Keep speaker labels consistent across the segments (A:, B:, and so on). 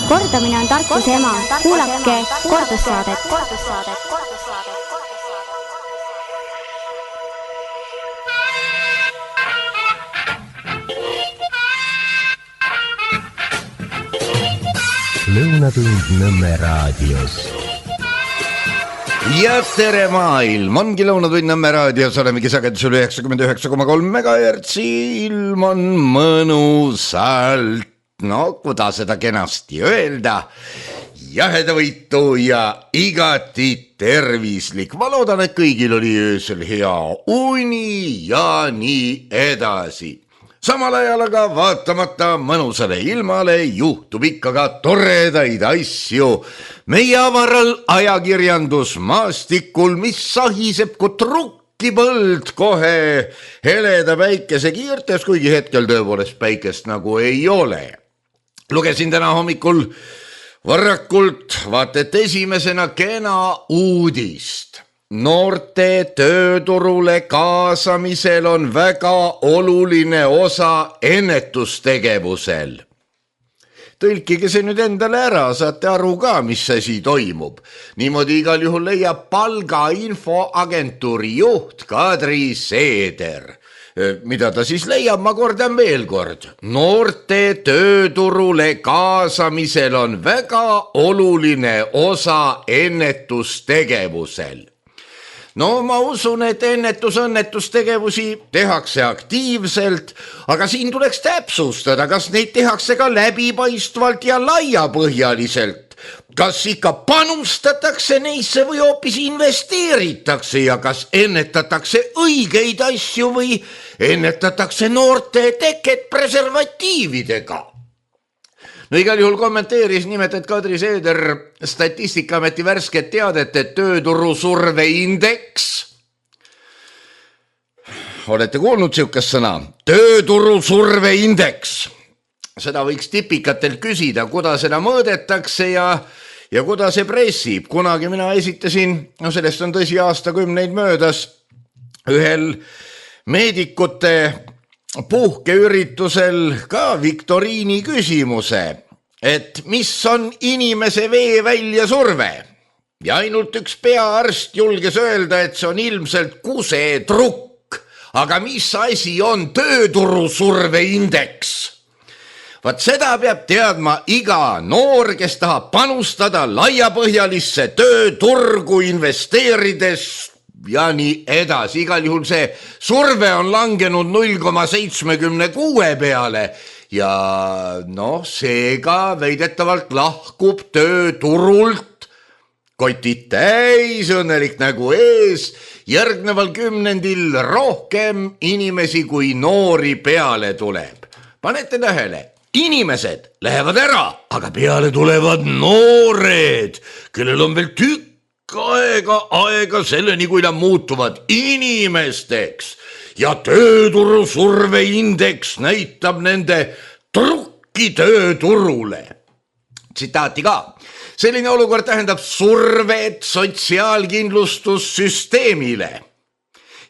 A: Kordamine on tarkuse ema. Kuulake kordussaadet.
B: Lõunatund Nõmme raadios.
C: Ja tere maailm, ongi Lõunatund Nõmme raadios, olemegi sagedusel 99,3 MHz, ilm on mõnusalt, no kuidas seda kenasti öelda, jahedavõitu ja igati tervislik. Ma loodan, et kõigil oli öösel hea uni ja nii edasi. Samal ajal aga vaatamata mõnusale ilmale juhtub ikka ka toredaid asju meie avaral ajakirjandusmaastikul, mis sahiseb kui trukkipõld kohe heleda päikese kiirtes, kuigi hetkel tõepoolest päikest nagu ei ole. Lugesin täna hommikul varakult, vaata et esimesena kena uudist. Noorte tööturule kaasamisel on väga oluline osa ennetustegevusel. Tõlkige see nüüd endale ära, saate aru ka, mis asi toimub. Niimoodi igal juhul leiab palgainfoagentuuri juht Kadri Seeder. Mida ta siis leiab, ma kordan veel kord. Noorte tööturule kaasamisel on väga oluline osa ennetustegevusel. No ma usun, et õnnetustegevusi tehakse aktiivselt, aga siin tuleks täpsustada, kas neid tehakse ka läbipaistvalt ja laiapõhjaliselt. Kas ikka panustatakse neisse või hoopis investeeritakse ja kas ennetatakse õigeid asju või ennetatakse noorte teket preservatiividega? No igal juhul kommenteeris nimelt, et Kadri Seeder Statistikaameti värsket teadet, et tööturu surveindeks, olete kuulnud siukest sõna? Tööturu surveindeks. Seda võiks tipikatelt küsida, kuidas seda mõõdetakse ja kuidas see pressib. Kunagi mina esitasin, no sellest on tõsi aastakümneid möödas, ühel meedikute puhkeüritusel ka viktoriini küsimuse, et mis on inimese veeväljasurve. Ja ainult üks peaarst julges öelda, et see on ilmselt kusetrukk. Aga mis asi on tööturu surveindeks? Vaat seda peab teadma iga noor, kes tahab panustada laiapõhjalisse tööturgu investeerides ja nii edasi. Igal juhul see surve on langenud 0,76 peale ja noh, seega väidetavalt lahkub tööturult kotid täis, õnnelik nägu ees, järgneval kümnendil rohkem inimesi kui noori peale tuleb. Panete tähele, inimesed lähevad ära, aga peale tulevad noored, kellel on veel aega selleni, kui nad muutuvad inimesteks ja tööturu surveindeks näitab nende trukki tööturule. Tsitaati ka. Selline olukord tähendab survet sotsiaalkindlustussüsteemile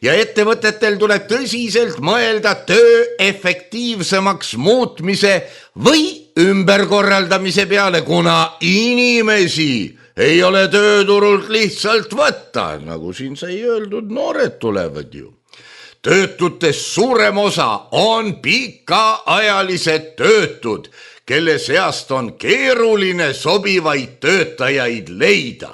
C: ja ettevõtetel tuleb tõsiselt mõelda töö efektiivsemaks muutmise või ümberkorraldamise peale, kuna inimesi ei ole tööturult lihtsalt võtta, nagu siin sai öeldud, noored tulevad ju. Töötutest suurem osa on pikaajalised töötud, kelle seast on keeruline sobivaid töötajaid leida.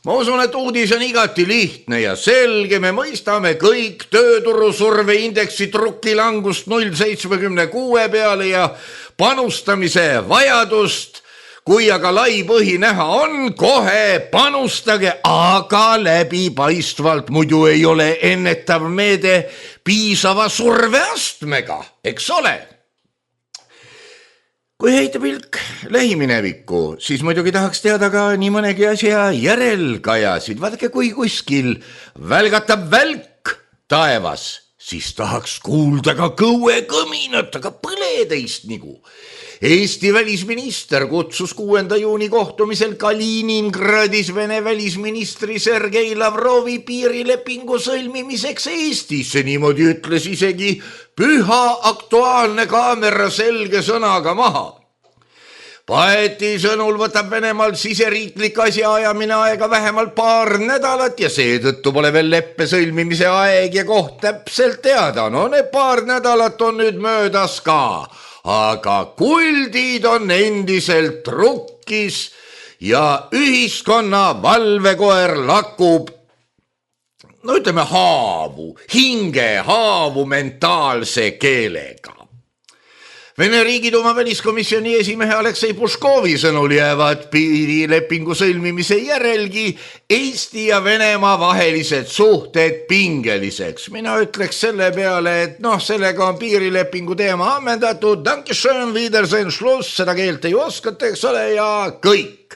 C: Ma usun, et uudis on igati lihtne ja selge, me mõistame kõik tööturu surveindeksi trukilangust 0,76 peale ja panustamise vajadust. Kui aga lai põhi näha on, kohe panustage, aga läbipaistvalt, muidu ei ole ennetav meede piisava surveastmega, eks ole? Kui heita pilk lähiminevikku, siis muidugi tahaks teada ka nii mõnegi asja järelkajasid. Vaadake, kui kuskil välgatab välk taevas, siis tahaks kuulda ka kõue kõminat, aga põledeist nigu. Eesti välisminister kutsus 6. juuni kohtumisel Kaliningradis Vene välisministri Sergei Lavrovi piirilepingu sõlmimiseks Eestisse. Niimoodi ütles isegi püha aktuaalne kaamera selge sõnaga maha. Paeti sõnul võtab Venemaal siseriiklik asjaajamine aega vähemalt paar nädalat ja seetõttu pole veel leppe sõlmimise aeg ja koht täpselt teada. No need paar nädalat on nüüd möödas ka, aga kuldid on endiselt rukkis ja ühiskonna valvekoer lakub, no ütleme hingehaavu mentaalse keelega. Vene Riigiduuma väliskomisjoni esimehe Aleksei Puškovi sõnul jäävad piirilepingu sõlmimise järelgi Eesti ja Venemaa vahelised suhted pingeliseks. Mina ütleks selle peale, et sellega on piirilepingu teema ammendatud, Dankeschön, Wiedersehen, Schluss, seda keelt ei oskata, eks ole, ja kõik.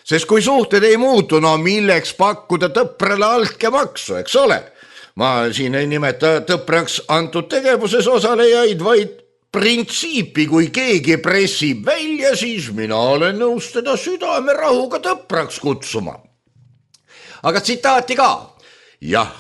C: Sest kui suhted ei muutu, milleks pakkuda tõprale altkäemaksu, eks ole. Ma siin ei nimeta tõpraks antud tegevuses osalejaid, vaid printsiipi, kui keegi pressib välja, siis mina olen nõus teda südamerahuga tõpraks kutsuma. Aga tsitaati ka. Jah,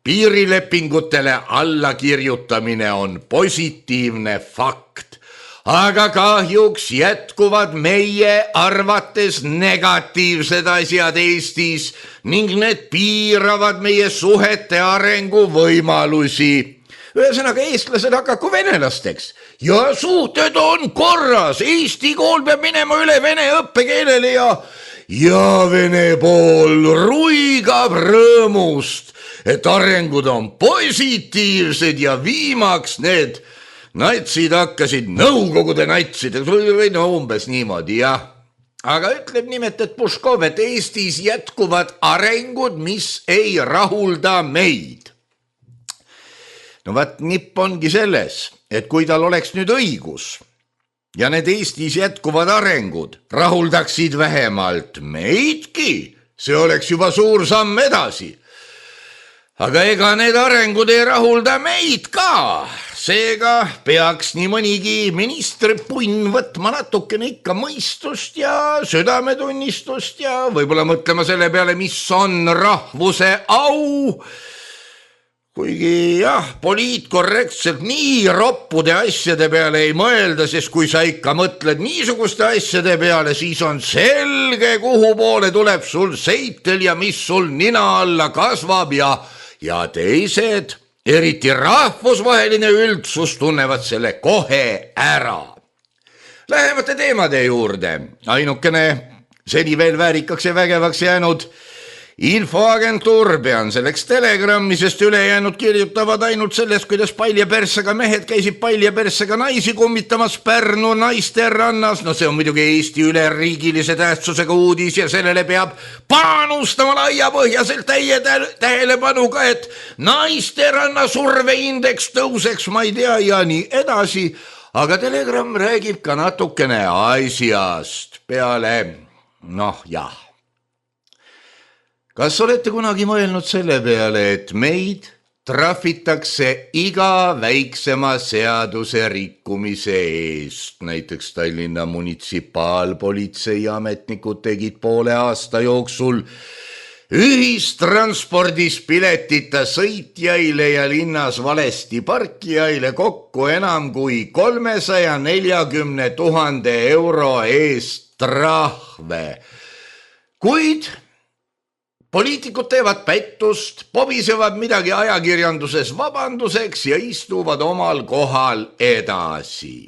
C: piirilepingutele alla kirjutamine on positiivne fakt, aga kahjuks jätkuvad meie arvates negatiivsed asjad Eestis ning need piiravad meie suhete arengu võimalusi. Ühesõnaga, eestlased hakaku venelasteks ja suhted on korras. Eesti kool peab minema üle vene õppekeelele ja vene pool ruigab rõõmust, et arengud on positiivsed ja viimaks need natsid hakkasid nõukogude natsideks või umbes niimoodi, jah. Aga ütleb nimelt, et Puškov, et Eestis jätkuvad arengud, mis ei rahulda meid. No vaat nipp ongi selles, et kui tal oleks nüüd õigus ja need Eestis jätkuvad arengud rahuldaksid vähemalt meidki, see oleks juba suur samm edasi. Aga ega need arengud ei rahulda meid ka, seega peaks nii mõnigi minister punn võtma natukene ikka mõistust ja südametunnistust ja võib-olla mõtlema selle peale, mis on rahvuse au. Kuigi jah, poliitkorrektselt nii roppude asjade peale ei mõelda, sest kui sa ikka mõtled niisuguste asjade peale, siis on selge, kuhu poole tuleb sul seitel ja mis sul nina alla kasvab ja teised, eriti rahvusvaheline üldsus, tunnevad selle kohe ära. Lähemate teemade juurde. Ainukene seni veel väärikaks ja vägevaks jäänud infoagentuur pean selleks Telegrammi, sest ülejäänud kirjutavad ainult sellest, kuidas paljaperssega mehed käisid paljaperssega naisi kummitamas Pärnu naisterannas. No see on muidugi Eesti üleriigilise tähtsusega uudis ja sellele peab panustama laiapõhjaselt tähelepanuga, et naisteranna surveindeks tõuseks, ma ei tea, ja nii edasi. Aga Telegram räägib ka natukene asjast peale, jah. Kas olete kunagi mõelnud selle peale, et meid trahvitakse iga väiksema seaduse rikkumise eest? Näiteks Tallinna munitsipaalpolitsei ametnikud tegid poole aasta jooksul ühistranspordis piletita sõitjaile ja linnas valesti parkijaile kokku enam kui 340 000 euro eest trahve. Kuid poliitikud teevad pättust, pobisevad midagi ajakirjanduses vabanduseks ja istuvad omal kohal edasi.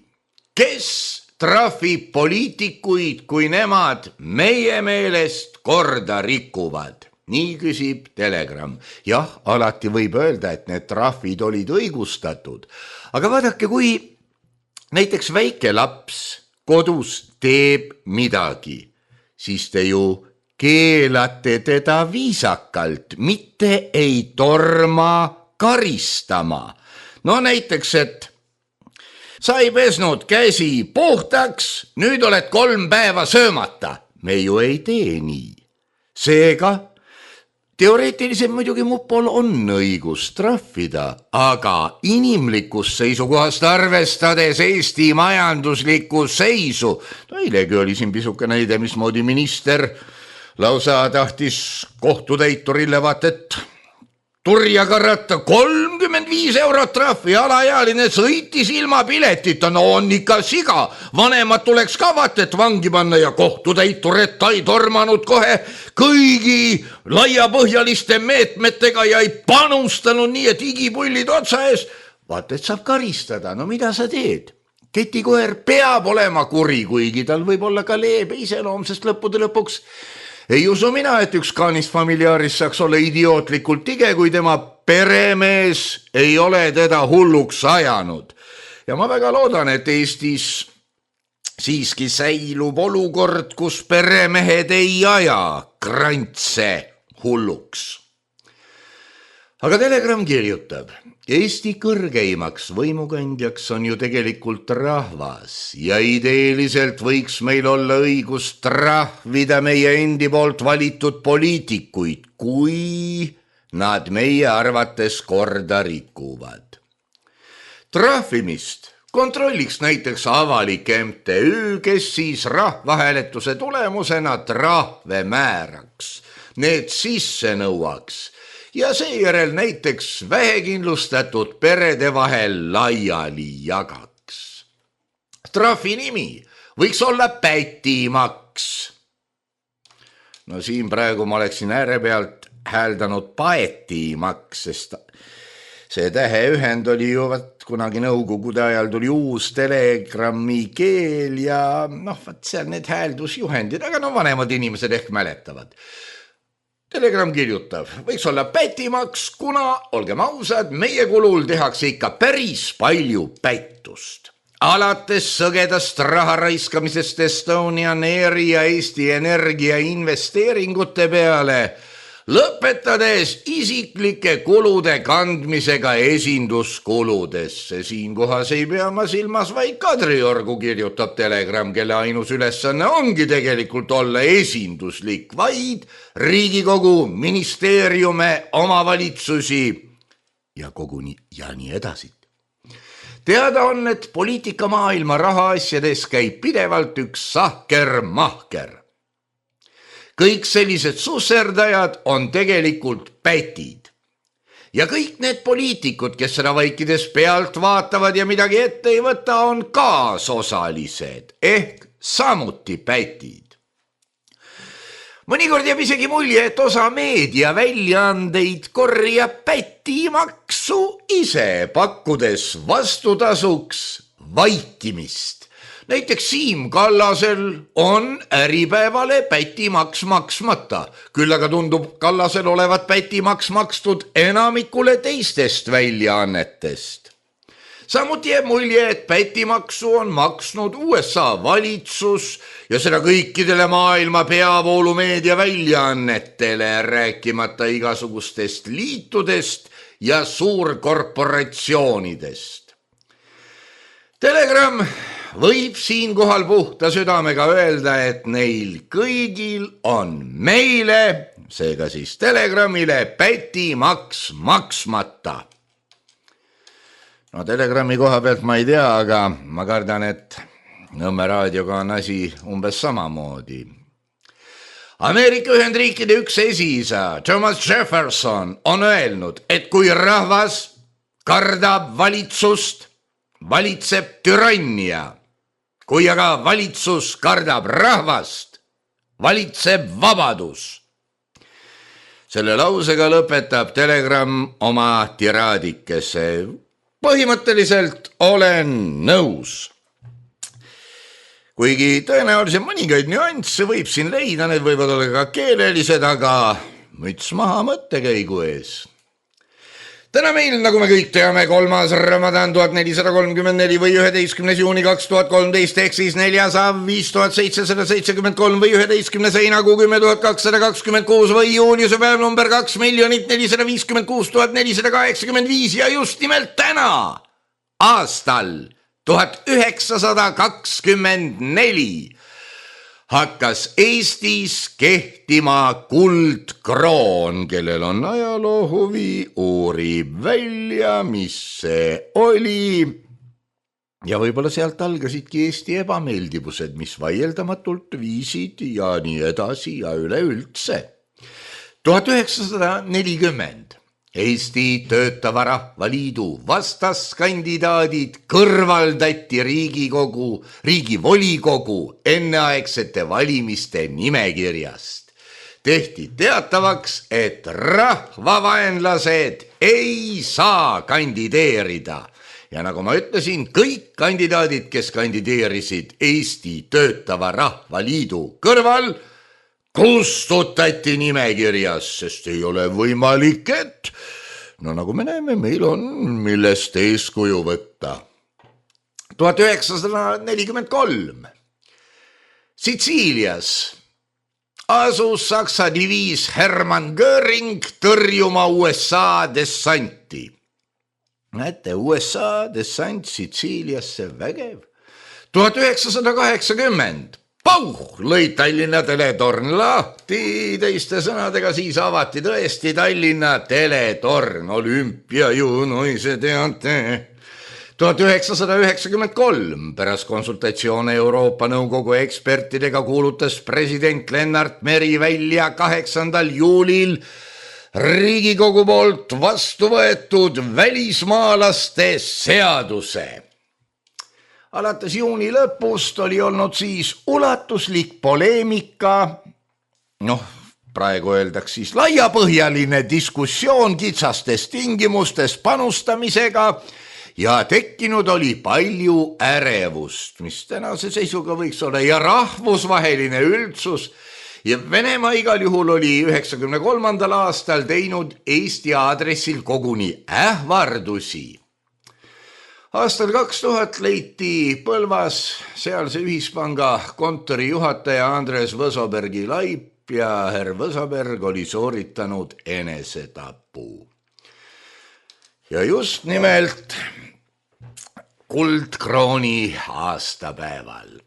C: Kes trahvib poliitikuid, kui nemad meie meelest korda rikuvad? Nii küsib Telegram. Jah, alati võib öelda, et need trahvid olid õigustatud. Aga vaadake, kui näiteks väike laps kodus teeb midagi, siis te ju keelate teda viisakalt, mitte ei torma karistama. No näiteks, et sa ei pesnud käsi puhtaks, nüüd oled 3 päeva söömata. Me ju ei tee nii. Seega, teoreetiliselt muidugi mupol on õigus trahvida, aga inimlikust seisukohast arvestades Eesti majanduslikku seisu. No eilegi oli siin pisuke näide, mismoodi minister lausa tahtis kohtutäiturile vaat, et turja karata 35 eurot trahvi, alaealine sõitis ilma piletita, no on ikka siga. Vanemad tuleks ka vaata, et vangi panna ja kohtutäitur, et ta ei tormanud kohe kõigi laiapõhjaliste meetmetega ja ei panustanud nii, et igipullid otsa ees. Vaata, et saab karistada, no mida sa teed? Ketikoer peab olema kuri, kuigi tal võib olla ka leebe iseloom, sest lõppude lõpuks ei usu mina, et üks Canis familiaris saaks olla idiootlikult tige, kui tema peremees ei ole teda hulluks ajanud. Ja ma väga loodan, et Eestis siiski säilub olukord, kus peremehed ei aja krantse hulluks. Aga Telegram kirjutab, Eesti kõrgeimaks võimukandjaks on ju tegelikult rahvas ja ideeliselt võiks meil olla õigus trahvida meie endi poolt valitud poliitikuid, kui nad meie arvates korda rikuvad. Trahvimist kontrolliks näiteks avalik MTÜ, kes siis rahvahääletuse tulemusena trahve määraks, need sisse nõuaks ja seejärel näiteks vähekindlustatud perede vahel laiali jagaks. Trahvi nimi võiks olla pätimaks. No siin praegu ma oleksin ääre pealt hääldanud paetimaks, sest see täheühend oli ju kunagi nõukogude ajal tuli uus Telegrami keel ja seal need hääldusjuhendid, aga vanemad inimesed ehk mäletavad. Telegram kirjutab, võiks olla pätimaks, kuna, olgem ausad, meie kulul tehakse ikka päris palju pättust. Alates sõgedast raha raiskamisest Estonian Airi ja Eesti Energia investeeringute peale, lõpetades isiklike kulude kandmisega esinduskuludesse. Siinkohas ei pea ma silmas vaid Kadriorgu, kirjutab Telegram, kelle ainus ülesanne ongi tegelikult olla esinduslik, vaid Riigikogu, ministeeriume, omavalitsusi ja koguni ja nii edasi. Teada on, et poliitikamaailma rahaasjades käib pidevalt üks sahker-mahker. Kõik sellised susserdajad on tegelikult pätid. Ja kõik need poliitikud, kes seda vaikides pealt vaatavad ja midagi ette ei võta, on kaasosalised ehk samuti pätid. Mõnikord jääb isegi mulje, et osa meediaväljaandeid korjab pätimaksu ise, pakkudes vastutasuks vaikimist. Näiteks Siim Kallasel on Äripäevale pätimaks maksmata, küll aga tundub Kallasel olevat pätimaks makstud enamikule teistest väljaannetest. Samuti jääb mulje, et pätimaksu on maksnud USA valitsus ja seda kõikidele maailma peavoolumeedia väljaannetele, rääkimata igasugustest liitudest ja suurkorporatsioonidest. Telegram võib siinkohal puhta südamega öelda, et neil kõigil on meile, seega siis Telegramile, pätimaks maksmata. No Telegrami koha pealt ma ei tea, aga ma kardan, et Nõmme raadioga on asi umbes samamoodi. Ameerika Ühendriikide üks esiisa, Thomas Jefferson, on öelnud, et kui rahvas kardab valitsust, valitseb türannia. Kui aga valitsus kardab rahvast, valitseb vabadus. Selle lausega lõpetab Telegram oma tiraadikese. Põhimõtteliselt olen nõus. Kuigi tõenäoliselt mõningaid nüansse võib siin leida, need võivad olla ka keelelised, aga müts maha mõttekäigu ees. Täna meil, nagu me kõik teame, 3. Ramadan 1434 või 11. juuni 2013 ehk siis 4. Av 5773 või 11. seinakuu 10226 või juuniuse päev number 2 456 485 ja just nimelt täna, aastal 1924 hakkas Eestis kehtima kuldkroon, kellel on ajaloohuvi, uurib välja, mis see oli. Ja võib-olla sealt algasidki Eesti ebameeldivused, mis vaieldamatult viisid ja nii edasi ja üleüldse. 1940 Eesti Töötava Rahvaliidu vastaskandidaadid kõrvaldati Riigivolikogu enneaegsete valimiste nimekirjast. Tehti teatavaks, et rahvavaenlased ei saa kandideerida. Ja nagu ma ütlesin, kõik kandidaadid, kes kandideerisid Eesti Töötava Rahvaliidu kõrval, kustutati nimekirjas, sest ei ole võimalik, et nagu me näeme, meil on millest eeskuju võtta. 1943. Sitsiilias asus Saksa diviis Hermann Göring tõrjuma USA dessanti. Näete, USA dessant Sitsiiliasse vägev. 1980. Pauh, lõi Tallinna teletorn lahti, teiste sõnadega siis avati tõesti Tallinna teletorn, olümpiaju, noise teate. 1993 pärast konsultatsioone Euroopa Nõukogu ekspertidega kuulutas president Lennart Meri välja 8. juulil Riigikogu poolt vastu võetud välismaalaste seaduse. Alates juuni lõpust oli olnud siis ulatuslik poleemika, praegu öeldaks siis laiapõhjaline diskussioon kitsastes tingimustes panustamisega ja tekkinud oli palju ärevust, mis tänase seisuga võiks olla, ja rahvusvaheline üldsus ja Venemaa igal juhul oli 1993. aastal teinud Eesti aadressil koguni ähvardusi. Aastal 2000 leiti Põlvas sealse ühispanga kontori juhataja Andres Võsobergi laip ja herr Võsoberg oli sooritanud enesetapu. Ja just nimelt kuldkrooni aastapäeval.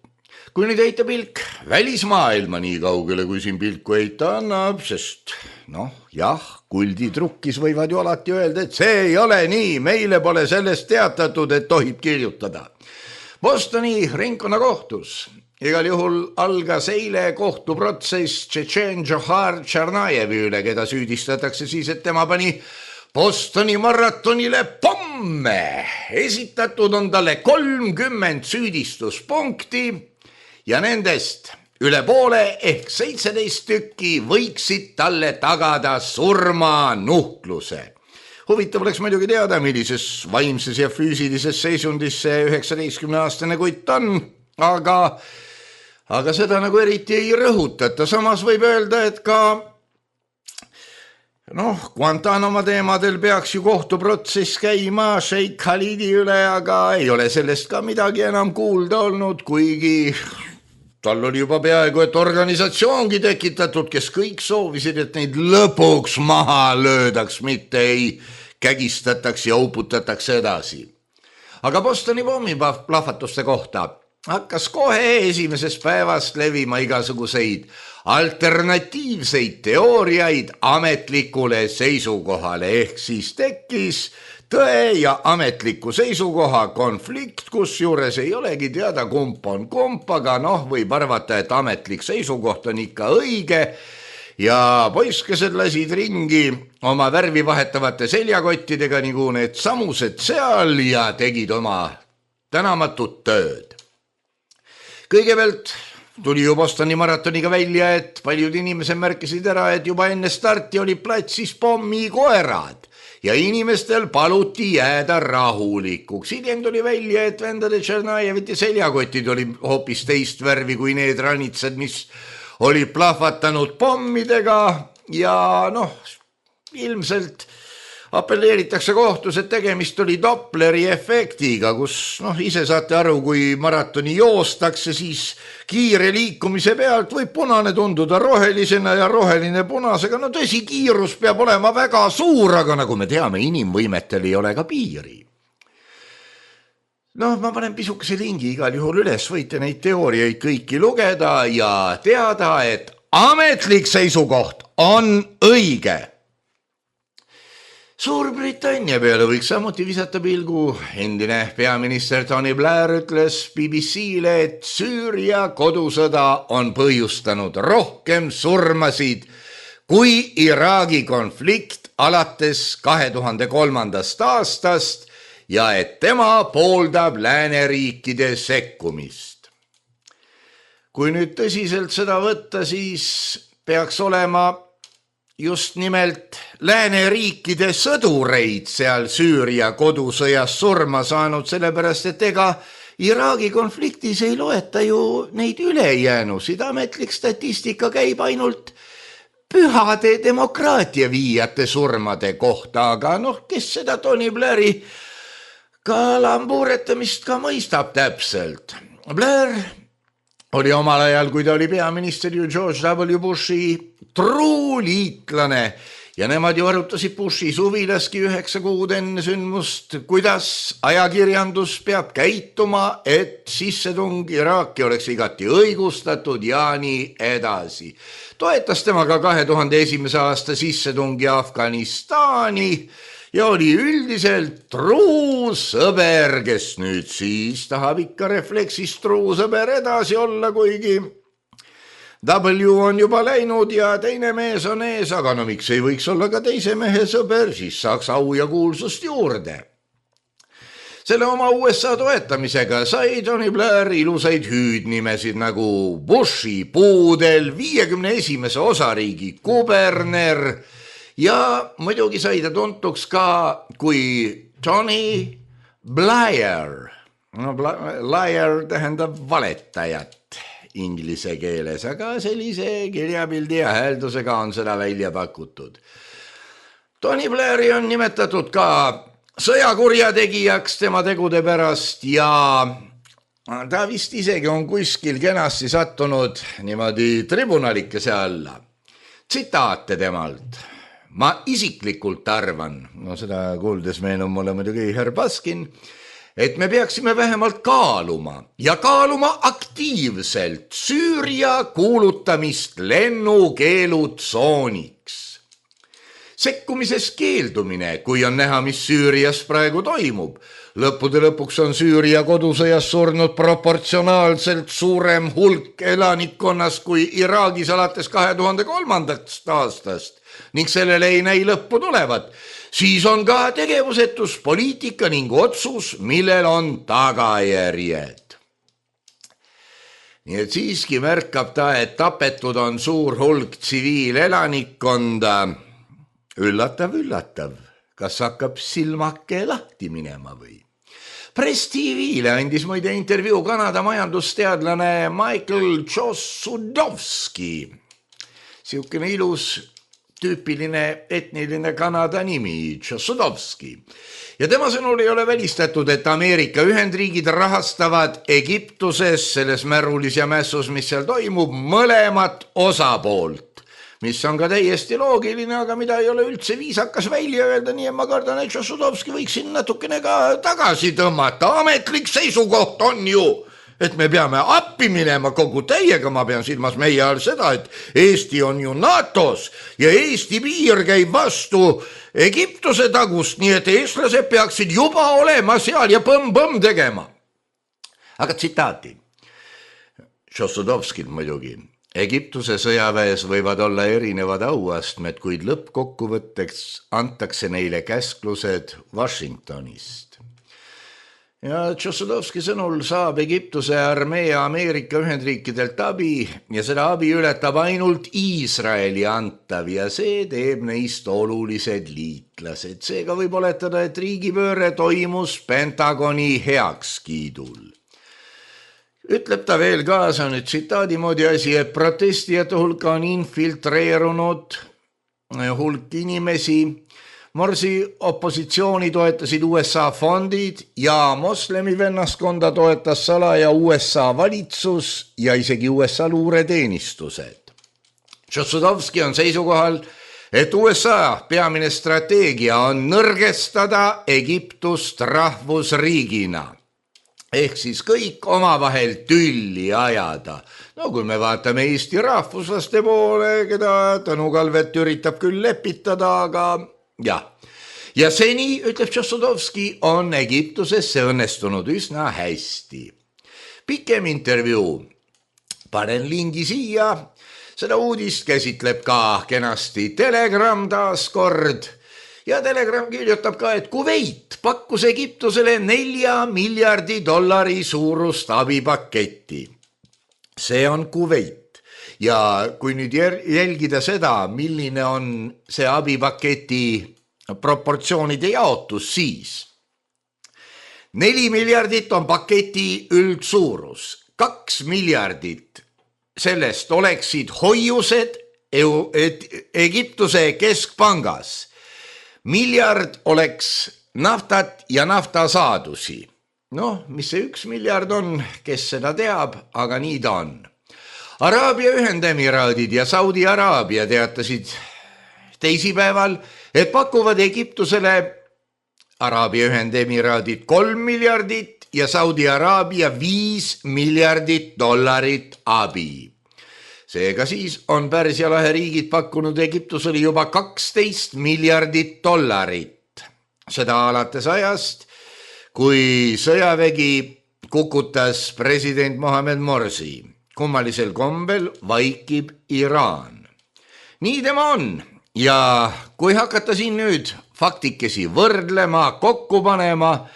C: Kui nüüd heita pilk välismaailma nii kaugele, kui siin pilku heita annab, sest kulditrukkis võivad ju alati öelda, et see ei ole nii, meile pole sellest teatatud, et tohib kirjutada. Bostoni ringkonnakohtus igal juhul algas eile kohtuprotsess Tšetšeen Džohar Tšarnajevi üle, keda süüdistatakse siis, et tema pani Bostoni maratonile pomme. Esitatud on talle 30 süüdistuspunkti ja nendest üle poole ehk 17 tükki võiksid talle tagada surmanuhtluse. Huvitav oleks muidugi teada, millises vaimses ja füüsilises seisundis see 19-aastane kutt on, aga seda nagu eriti ei rõhutata. Samas võib öelda, et ka Guantanamo teemadel peaks ju kohtuprotsess käima Sheikh Khalidi üle, aga ei ole sellest ka midagi enam kuulda olnud, kuigi tal oli juba peaaegu, et organisatsioongi tekitatud, kes kõik soovisid, et neid lõpuks maha löödaks, mitte ei kägistataks ja uputataks edasi. Aga Bostoni pommiplahvatuste kohta hakkas kohe esimesest päevast levima igasuguseid alternatiivseid teooriaid ametlikule seisukohale, ehk siis tekkis tõe ja ametliku seisukoha konflikt, kus juures ei olegi teada, kumb on kumb, aga võib arvata, et ametlik seisukoht on ikka õige ja poiskesed lasid ringi oma värvi vahetavate seljakottidega nagu need samused seal ja tegid oma tänamatut tööd. Kõigepealt tuli ju Bostoni maratoniga välja, et paljud inimesed märkisid ära, et juba enne starti oli platsis pommikoerad ja inimestel paluti jääda rahulikuks. Hiljem tuli välja, et vendade Tšernajevite seljakotid oli hoopis teist värvi kui need ranitsad, mis oli plahvatanud pommidega ja ilmselt apelleeritakse kohtus, et tegemist oli Dopleri efektiga, kus ise saate aru, kui maratoni joostakse, siis kiire liikumise pealt võib punane tunduda rohelisena ja roheline punasega. Tõsi, kiirus peab olema väga suur, aga nagu me teame, inimvõimetel ei ole ka piiri. Ma panen pisukese lingi igal juhul üles, võite neid teooriaid kõiki lugeda ja teada, et ametlik seisukoht on õige. Suurbritannia peale võiks samuti visata pilgu. Endine peaminister Tony Blair ütles BBC-le, et Süüria kodusõda on põhjustanud rohkem surmasid kui Iraagi konflikt alates 2003. aastast ja et tema pooldab lääneriikide sekkumist. Kui nüüd tõsiselt seda võtta, siis peaks olema just nimelt lääneriikide sõdureid seal Süüria kodusõjas surma saanud, sellepärast et ega Iraagi konfliktis ei loeta ju neid ülejäänusid. Ametlik statistika käib ainult pühade demokraatia viijate surmade kohta, aga kes seda Tony Blairi kalambuuretamist ka mõistab täpselt. Blair oli omal ajal, kui ta oli peaminister ju George W. Bushi truu liitlane ja nemad ju arutasid Bushi suvilaski 9 kuud enne sündmust, kuidas ajakirjandus peab käituma, et sissetung Iraaki oleks igati õigustatud ja nii edasi. Toetas tema ka 2001. aasta sissetungi Afganistani ja oli üldiselt truu sõber, kes nüüd siis tahab ikka refleksist truu sõber edasi olla, kuigi W on juba läinud ja teine mees on ees, aga miks ei võiks olla ka teise mehe sõber, siis saaks au ja kuulsust juurde. Selle oma USA toetamisega sai Tony Blair ilusaid hüüdnimesid nagu Bushi puudel, 51. osariigi kuberner ja muidugi sai ta tuntuks ka kui Tony Blair. Liar tähendab valetajat inglise keeles, aga sellise kirjapildi ja hääldusega on seda välja pakutud. Tony Blairi on nimetatud ka sõjakurjategijaks tema tegude pärast ja ta vist isegi on kuskil kenasti sattunud niimoodi tribunalikese alla. Tsitaate temalt. Ma isiklikult arvan, seda kuuldes meenub mulle muidugi Herr Baskin, et me peaksime vähemalt kaaluma aktiivselt Süüria kuulutamist lennukeelutsooniks. Sekkumises keeldumine, kui on näha, mis Süürias praegu toimub. Lõppude lõpuks on Süüria kodusõjas surnud proportsionaalselt suurem hulk elanikkonnast kui Iraagis alates 2003. aastast ning sellele ei näi lõppu tulevat. Siis on ka tegevusetus poliitika ning otsus, millel on tagajärjed. Nii et siiski märkab ta, et tapetud on suur hulk tsiviilelanikkonda. Üllatav, kas hakkab silmake lahti minema või? Press TV-le andis muide intervjuu Kanada majandusteadlane Michael Chossudovski. Siukene ilus tüüpiline etniline Kanada nimi, Chossudovski. Ja tema sõnul ei ole välistatud, et Ameerika Ühendriigid rahastavad Egiptuses selles märulis ja mässus, mis seal toimub, mõlemat osapoolt. Mis on ka täiesti loogiline, aga mida ei ole üldse viisakas välja öelda, nii et ma kardan, et Chossudovski võiks siin natukene ka tagasi tõmmata. Ametlik seisukoht on ju, et me peame appi minema kogu täiega, ma pean silmas meie all seda, et Eesti on ju NATOs ja Eesti piir käib vastu Egiptuse tagust, nii et eestlased peaksid juba olema seal ja põmm-põmm tegema. Aga tsitaati. Chossudovskil muidugi. Egiptuse sõjaväes võivad olla erinevad auastmed, kuid lõppkokkuvõtteks antakse neile käsklused Washingtonist. Ja Chossudovski sõnul saab Egiptuse armee Ameerika Ühendriikidelt abi ja seda abi ületab ainult Iisraeli antav ja see teeb neist olulised liitlased. Seega võib oletada, et riigipööre toimus Pentagoni heakskiidul. Ütleb ta veel kaasa nüüd tsitaadi moodi asi, et protestijate hulka on infiltreerunud hulk inimesi. Morsi opositsiooni toetasid USA fondid ja moslemi vennaskonda toetas salaja USA valitsus ja isegi USA luureteenistused. Chossudovski on seisukohal, et USA peamine strateegia on nõrgestada Egiptust rahvusriigina. Ehk siis kõik omavahel tülli ajada. No kui me vaatame Eesti rahvuslaste poole, keda Tõnu Kalvet üritab küll lepitada, aga jah. Ja seni, ütleb Chossudovski, on Egiptuses see õnnestunud üsna hästi. Pikem intervjuu. Panen lingi siia. Seda uudist käsitleb ka kenasti Telegram taaskord. Ja Telegram kirjutab ka, et Kuveit pakkus Egiptusele $4 miljardi suurust abipaketti. See on Kuveit. Ja kui nüüd jälgida seda, milline on see abipaketi proportsioonide jaotus, siis 4 miljardit on paketi üldsuurus, 2 miljardit sellest oleksid hoiused Egiptuse keskpangas. Miljard oleks naftat ja naftasaadusi. Mis see 1 miljard on, kes seda teab, aga nii ta on. Araabia Ühendemiraadid ja Saudi Araabia teatasid teisipäeval, et pakuvad Egiptusele Araabia Ühendemiraadid 3 miljardit ja Saudi Araabia $5 miljardit abi. Seega siis on Pärsia lahe riigid pakkunud Egiptusele juba $12 miljardit. Seda alates ajast, kui sõjavägi kukutas president Mohamed Morsi. Kummalisel kombel vaikib Iraan. Nii tema on. Ja kui hakata siin nüüd faktikesi võrdlema, kokku panema,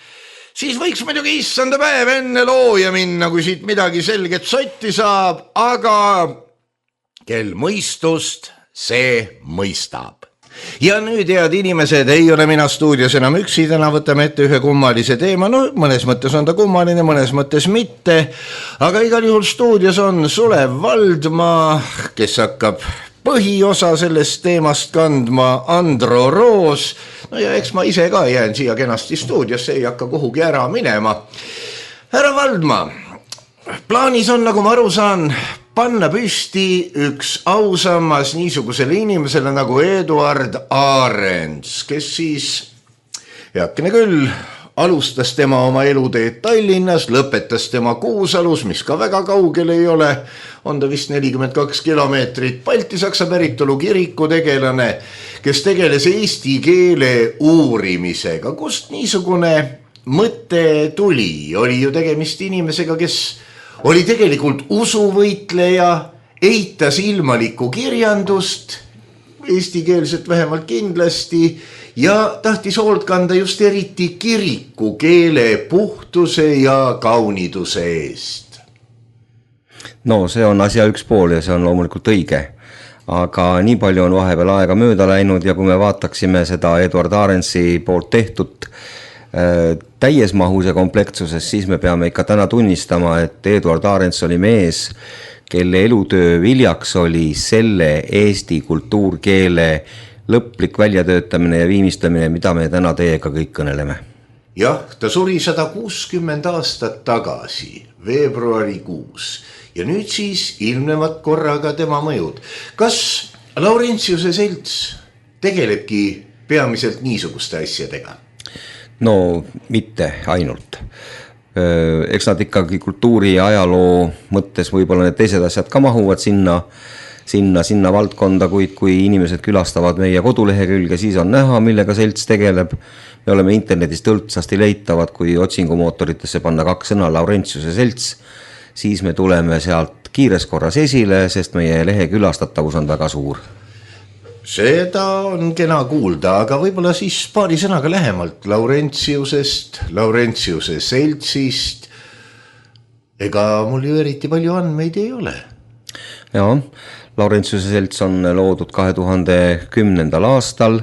C: siis võiks muidugi issanda päev enne looja minna, kui siit midagi selget sotti saab, aga kel mõistust, see mõistab. Ja nüüd, head inimesed, ei ole mina stuudios enam üksi, täna võtame ette ühe kummalise teema, mõnes mõttes on ta kummaline, mõnes mõttes mitte, aga igal juhul stuudios on Sulev Valdmaa, kes hakkab põhiosa sellest teemast kandma, Andro Roos, ja eks ma ise ka jään siia kenasti stuudiosse, ei hakka kuhugi ära minema. Härra Valdmaa, plaanis on, nagu ma aru saan, panna püsti üks ausammas niisugusele inimesele nagu Eduard Arends, kes siis, heakene küll, alustas tema oma eluteed Tallinnas, lõpetas tema Kuusalus, mis ka väga kaugel ei ole, on ta vist 42 kilomeetrit, Balti-Saksa päritolu kiriku tegelane, kes tegeles eesti keele uurimisega. Kust niisugune mõte tuli? Oli ju tegemist inimesega, kes oli tegelikult usuvõitleja, eitas ilmalikku kirjandust, eestikeelset vähemalt kindlasti, ja tahtis hoolt kanda just eriti kiriku keele puhtuse ja kauniduse eest.
D: See on asja üks pool ja see on loomulikult õige. Aga nii palju on vahepeal aega mööda läinud ja kui me vaataksime seda Eduard Arendsi poolt tehtud täies mahus ja komplekssuses, siis me peame ikka täna tunnistama, et Eduard Arends oli mees, kelle elutöö viljaks oli selle eesti kultuurkeele lõplik väljatöötamine ja viimistlemine, mida me täna teiega kõik kõneleme.
C: Jah, ta suri 160 aastat tagasi, veebruarikuus, ja nüüd siis ilmnevad korraga tema mõjud. Kas Laurentiuse selts tegelebki peamiselt niisuguste asjadega?
D: Mitte ainult. Eks nad ikkagi kultuuri ja ajaloo mõttes võib-olla need teised asjad ka mahuvad sinna valdkonda, kuid kui inimesed külastavad meie kodulehekülge, siis on näha, millega selts tegeleb. Me oleme internetist õltsasti leitavad, kui otsingumootoritesse panna 2 sõna Laurentiuse selts, siis me tuleme sealt kiires korras esile, sest meie lehe külastatavus on väga suur.
C: Seda on kena kuulda, aga võib-olla siis paari sõnaga lähemalt Laurentiusest, Laurentiuse seltsist. Ega mul ju eriti palju andmeid ei ole.
D: Jaa, Laurentiuse selts on loodud 2010. aastal.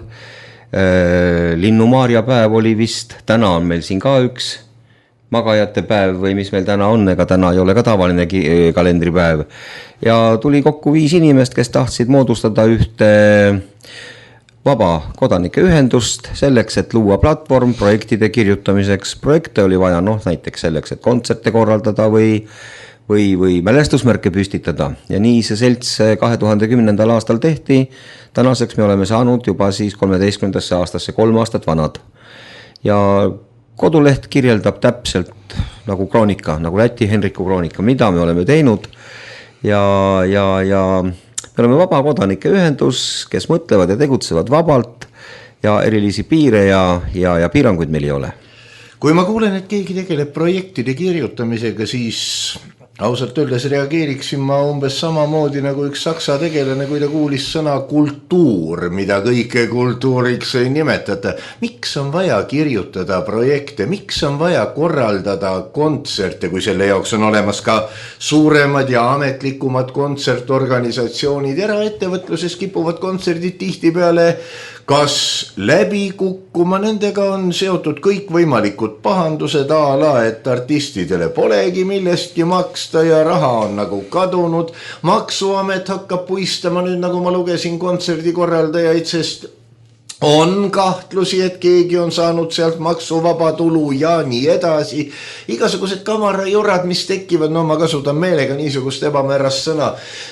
D: Linnumaarja päev oli vist, täna on meil siin ka üks magajate päev või mis meil täna on, ega täna ei ole ka tavaline kalendripäev. Ja tuli kokku 5 inimest, kes tahtsid moodustada ühte vaba kodanike ühendust selleks, et luua platvorm projektide kirjutamiseks. Projekte oli vaja näiteks selleks, et kontserte korraldada või mälestusmärke püstitada. Ja nii see selts 2010. aastal tehti. Tänaseks me oleme saanud juba siis 13. aastasse 3 aastat vanad. Ja koduleht kirjeldab täpselt nagu kroonika, nagu Läti Henriku kroonika, mida me oleme teinud ja me oleme vaba kodanike ühendus, kes mõtlevad ja tegutsevad vabalt ja erilisi piire ja piiranguid meil ei ole.
C: Kui ma kuulen, et keegi tegeleb projektide kirjutamisega, siis Ausalt öeldes reageeriksin ma umbes samamoodi nagu üks saksa tegelane, kui ta kuulis sõna kultuur, mida kõike kultuuriks ei nimetata. Miks on vaja kirjutada projekte, miks on vaja korraldada kontserte, kui selle jaoks on olemas ka suuremad ja ametlikumad kontsertorganisatsioonid. Eraettevõtluses kipuvad kontserdid tihtipeale kas läbi kukkuma, nendega on seotud kõik võimalikud pahandused a la, et artistidele polegi millestki maksta ja raha on nagu kadunud. Maksuamet hakkab puistama nüüd, nagu ma lugesin, kontserdikorraldajaid, sest on kahtlusi, et keegi on saanud sealt maksuvaba tulu ja nii edasi. Igasugused kamarajurad, mis tekivad, no ma kasutan meelega niisugust ebamäärast sõna,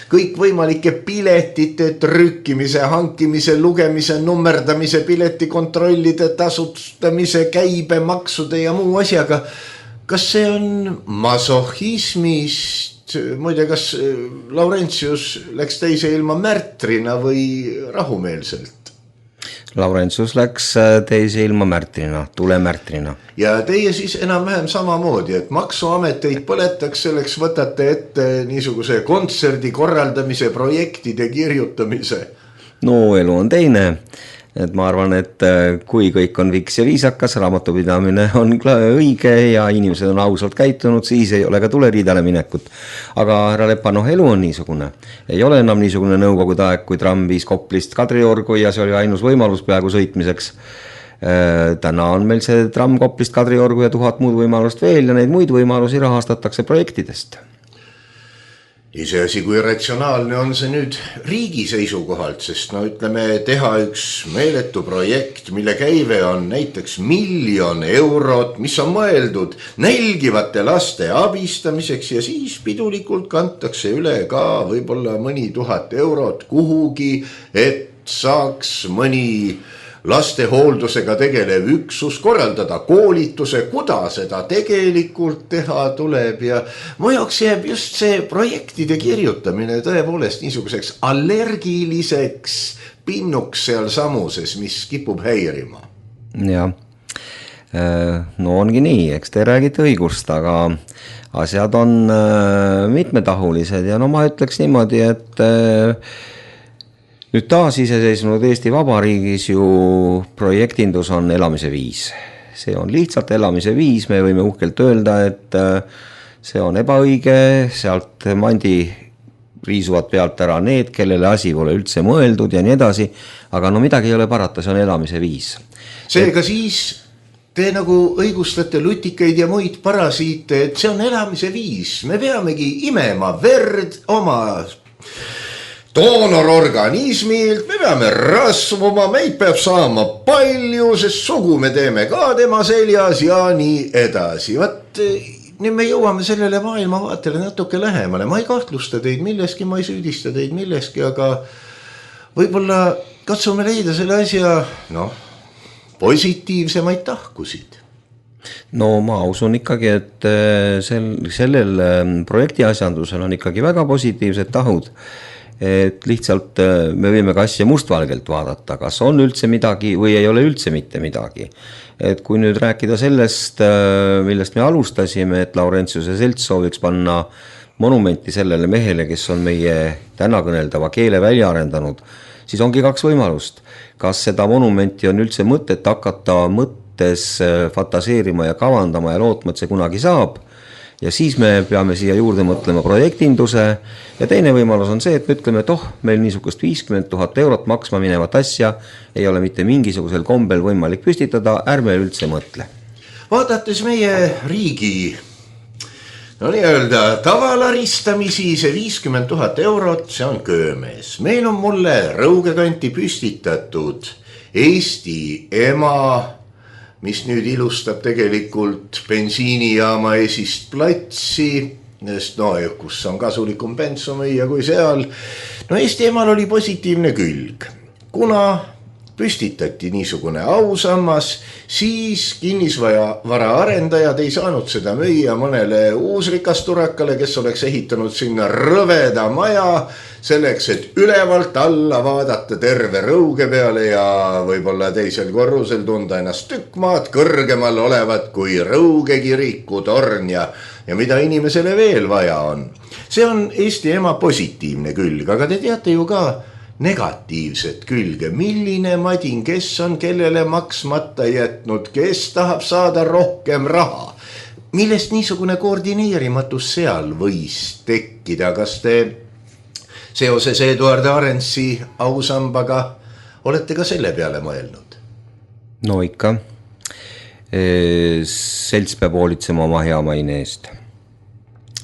C: kõik võimalike piletite trükkimise, hankimise, lugemise, nummerdamise, piletikontrollide, tasustamise, käibemaksude ja muu asjaga. Kas see on masohismist? Muide, kas Laurentius läks teise ilma märtrina või rahumeelselt?
D: Laurentius läks teise ilma märtrina, tulemärtrina.
C: Ja teie siis enam-vähem samamoodi, et maksuameteid põletaks, selleks võtate ette niisuguse kontserdi korraldamise, projektide kirjutamise.
D: No elu on teine. Et ma arvan, et kui kõik on viks ja viisakas, raamatupidamine on õige ja inimesed on ausalt käitunud, siis ei ole ka tuleriidale minekut. Aga härra Lepa, elu on niisugune. Ei ole enam niisugune nõukogude aeg, kui tramm viis Koplist Kadriorgu ja see oli ainus võimalus peaaegu sõitmiseks. Täna on meil see tramm Koplist Kadriorgu ja 1000 muud võimalust veel ja neid muid võimalusi rahastatakse projektidest.
C: Iseasi, kui ratsionaalne on see nüüd riigi seisukohalt, sest ütleme, teha üks meeletu projekt, mille käive on näiteks 1 000 000 eurot, mis on mõeldud nälgivate laste abistamiseks ja siis pidulikult kantakse üle ka võib-olla mõni 1000 eurot kuhugi, et saaks mõni laste hooldusega tegelev üksus korraldada koolituse, kuda seda tegelikult teha tuleb ja mu jaoks jääb just see projektide kirjutamine tõepoolest niisuguseks allergiliseks pinnuks seal samuses, mis kipub häirima.
D: Ja, no ongi nii, eks te räägite õigust, aga asjad on mitmetahulised ja no ma ütleks niimoodi, et nüüd taas iseseisvunud Eesti Vabariigis ju projektindus on elamise viis. See on lihtsalt elamise viis, me võime uhkelt öelda, et see on ebaõige, sealt mandi riisuvad pealt ära need, kellele asi pole üldse mõeldud ja nii edasi, aga no midagi ei ole parata, see on elamise viis.
C: Seega siis te nagu õigustate lutikaid ja muid parasiite, et see on elamise viis. Me peamegi imema verd oma doonororganismilt, me peame rasvuma, meid peab saama palju, sest sugu me teeme ka tema seljas ja nii edasi. Vaat nüüd me jõuame sellele maailmavaatele natuke lähemale. Ma ei kahtlusta teid milleski, ma ei süüdista teid milleski, aga võib-olla katsume leida selle asja positiivsemaid tahkusid.
D: No ma usun ikkagi, et sellel projekti asjandusel on ikkagi väga positiivsed tahud. Et lihtsalt me võime ka asja mustvalgelt vaadata, kas on üldse midagi või ei ole üldse mitte midagi. Et kui nüüd rääkida sellest, millest me alustasime, et Laurentiuse selts sooviks panna monumenti sellele mehele, kes on meie täna kõneldava keele välja arendanud, siis ongi 2 võimalust. Kas seda monumenti on üldse mõtet hakata mõttes fantaseerima ja kavandama ja lootma, et see kunagi saab, ja siis me peame siia juurde mõtlema projektinduse ja teine võimalus on see, et me ütleme, et meil niisugust 50 000 eurot maksma minevat asja ei ole mitte mingisugusel kombel võimalik püstitada, ärme üldse mõtle.
C: Vaadates meie riigi nii-öelda tavalaristamisi, see 50 000 eurot, see on köömees. Meil on mulle Rõugekanti püstitatud Eesti ema, mis nüüd ilustab tegelikult bensiinijaama esist platsi, sest kus on kasulikum bensu müüa kui seal. Eesti emal oli positiivne külg. Kuna püstitati niisugune ausammas, siis kinnisvara arendajad ei saanud seda müüa mõnele uusrikasturakale, kes oleks ehitanud sinna rõveda maja, selleks, et ülevalt alla vaadata terve Rõuge peale ja võib-olla teisel korrusel tunda ennast tükk maad kõrgemal olevat kui Rõuge kiriku torn ja ja mida inimesele veel vaja on. See on Eesti ema positiivne külg, aga te teate ju ka negatiivset külge, milline madin, kes on kellele maksmata jätnud, kes tahab saada rohkem raha, millest niisugune koordineerimatus seal võis tekkida. Kas te seoses Eduard Arendsi ausambaga olete ka selle peale mõelnud?
D: No ikka. Selts peab hoolitsema oma hea maine eest.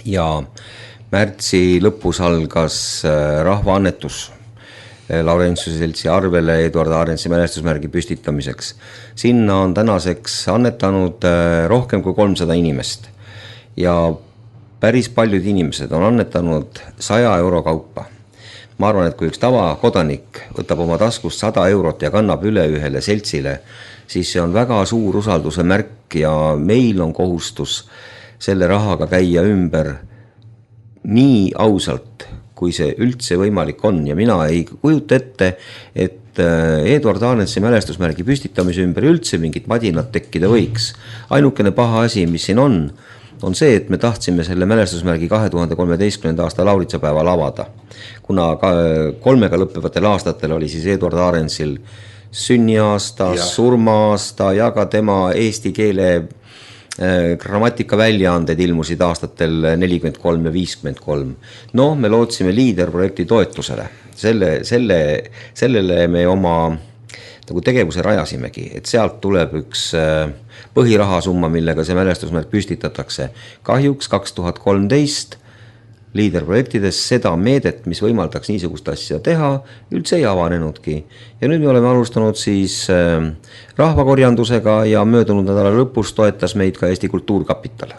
D: Ja märtsi lõpus algas rahvaannetus Laurentiuse seltsi arvele Eduard Arendsi mälestusmärgi püstitamiseks. Sinna on tänaseks annetanud rohkem kui 300 inimest ja päris paljud inimesed on annetanud 100 euro kaupa. Ma arvan, et kui üks tavakodanik võtab oma taskust 100 eurot ja kannab üle ühele seltsile, siis see on väga suur usalduse märk ja meil on kohustus selle rahaga käia ümber nii ausalt, kui see üldse võimalik on ja mina ei kujuta ette, et Eduard Arendsi mälestusmärgi püstitamise ümber üldse mingit madinat tekkida võiks. Ainukene paha asi, mis siin on see, et me tahtsime selle mälestusmärgi 2013. aasta lauritsapäeval avada. Kuna 3 lõppevatel aastatel oli siis Eduard Arendsil sünniaasta, surmaaasta ja ka tema eesti keele grammatika väljaanded ilmusid aastatel 43 ja 53. No, me lootsime liiderprojekti toetusele. Sellele me oma tegevuse rajasimegi, et sealt tuleb üks põhirahasumma, millega see mälestusmärk püstitatakse. Kahjuks 2013 liiderprojektides seda meedet, mis võimaldaks niisugust asja teha, üldse ei avanenudki. Ja nüüd me oleme alustanud siis rahvakorjandusega ja möödunud nädala lõpus toetas meid ka Eesti Kultuurkapital.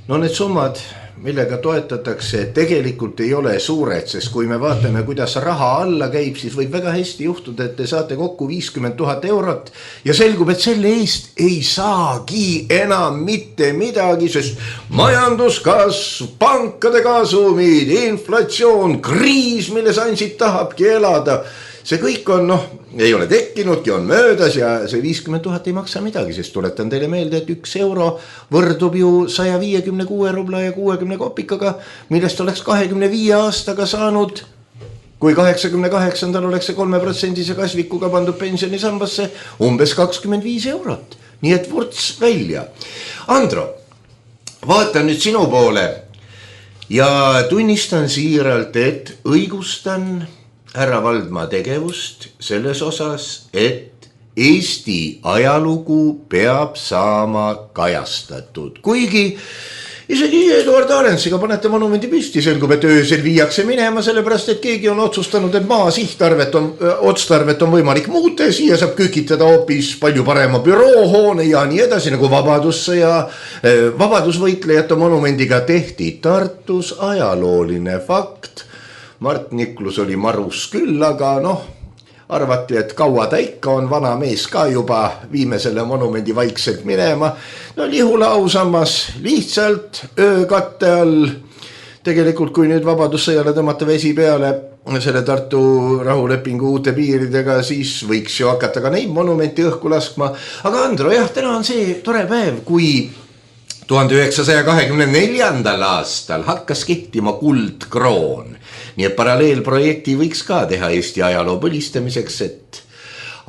C: No need summad, millega toetatakse, tegelikult ei ole suured, sest kui me vaatame, kuidas raha alla käib, siis võib väga hästi juhtuda, et te saate kokku 50 000 eurot ja selgub, et selle eest ei saagi enam mitte midagi, sest majanduskasv, pankade kasumid, inflatsioon, kriis, milles Ansip tahabki elada, see kõik on, ei ole tekkinudki, on möödas ja see 50 000 ei maksa midagi, sest tuletan teile meelde, et 1 euro võrdub ju 156 rubla ja 60 kopikaga, millest oleks 25 aastaga saanud, kui 88. oleks see 3% kasvikuga pandud pensionisambasse, umbes 25 eurot. Nii et vurts välja. Andro, vaatan nüüd sinu poole ja tunnistan siiralt, et õigustan härra Valdmaa tegevust selles osas, et Eesti ajalugu peab saama kajastatud. Kuigi isegi Eduard Arensiga panete monumendi püsti, selgub, et öösel viiakse minema, sellepärast, et keegi on otsustanud, et maa sihtarvet on võimalik muuta ja siia saab kükitada hoopis palju parema büroohoone ja nii edasi, nagu vabadusvõitlejate monumendiga tehti Tartus. Ajalooline fakt. Mart Niklus oli marus küll, aga arvati, et kaua ta ikka on, vana mees ka juba, viime selle monumendi vaikselt minema. Lihula ausammas lihtsalt öökatte all. Tegelikult kui nüüd vabadussõjale tõmmata vesi peale selle Tartu rahulepingu uute piiridega, siis võiks ju hakata ka neid monumenti õhku laskma. Aga Andro, jah, täna on see tore päev, kui 1924. aastal hakkas kehtima kuldkroon. Nii et paralleelprojekti võiks ka teha Eesti ajaloo põlistamiseks, et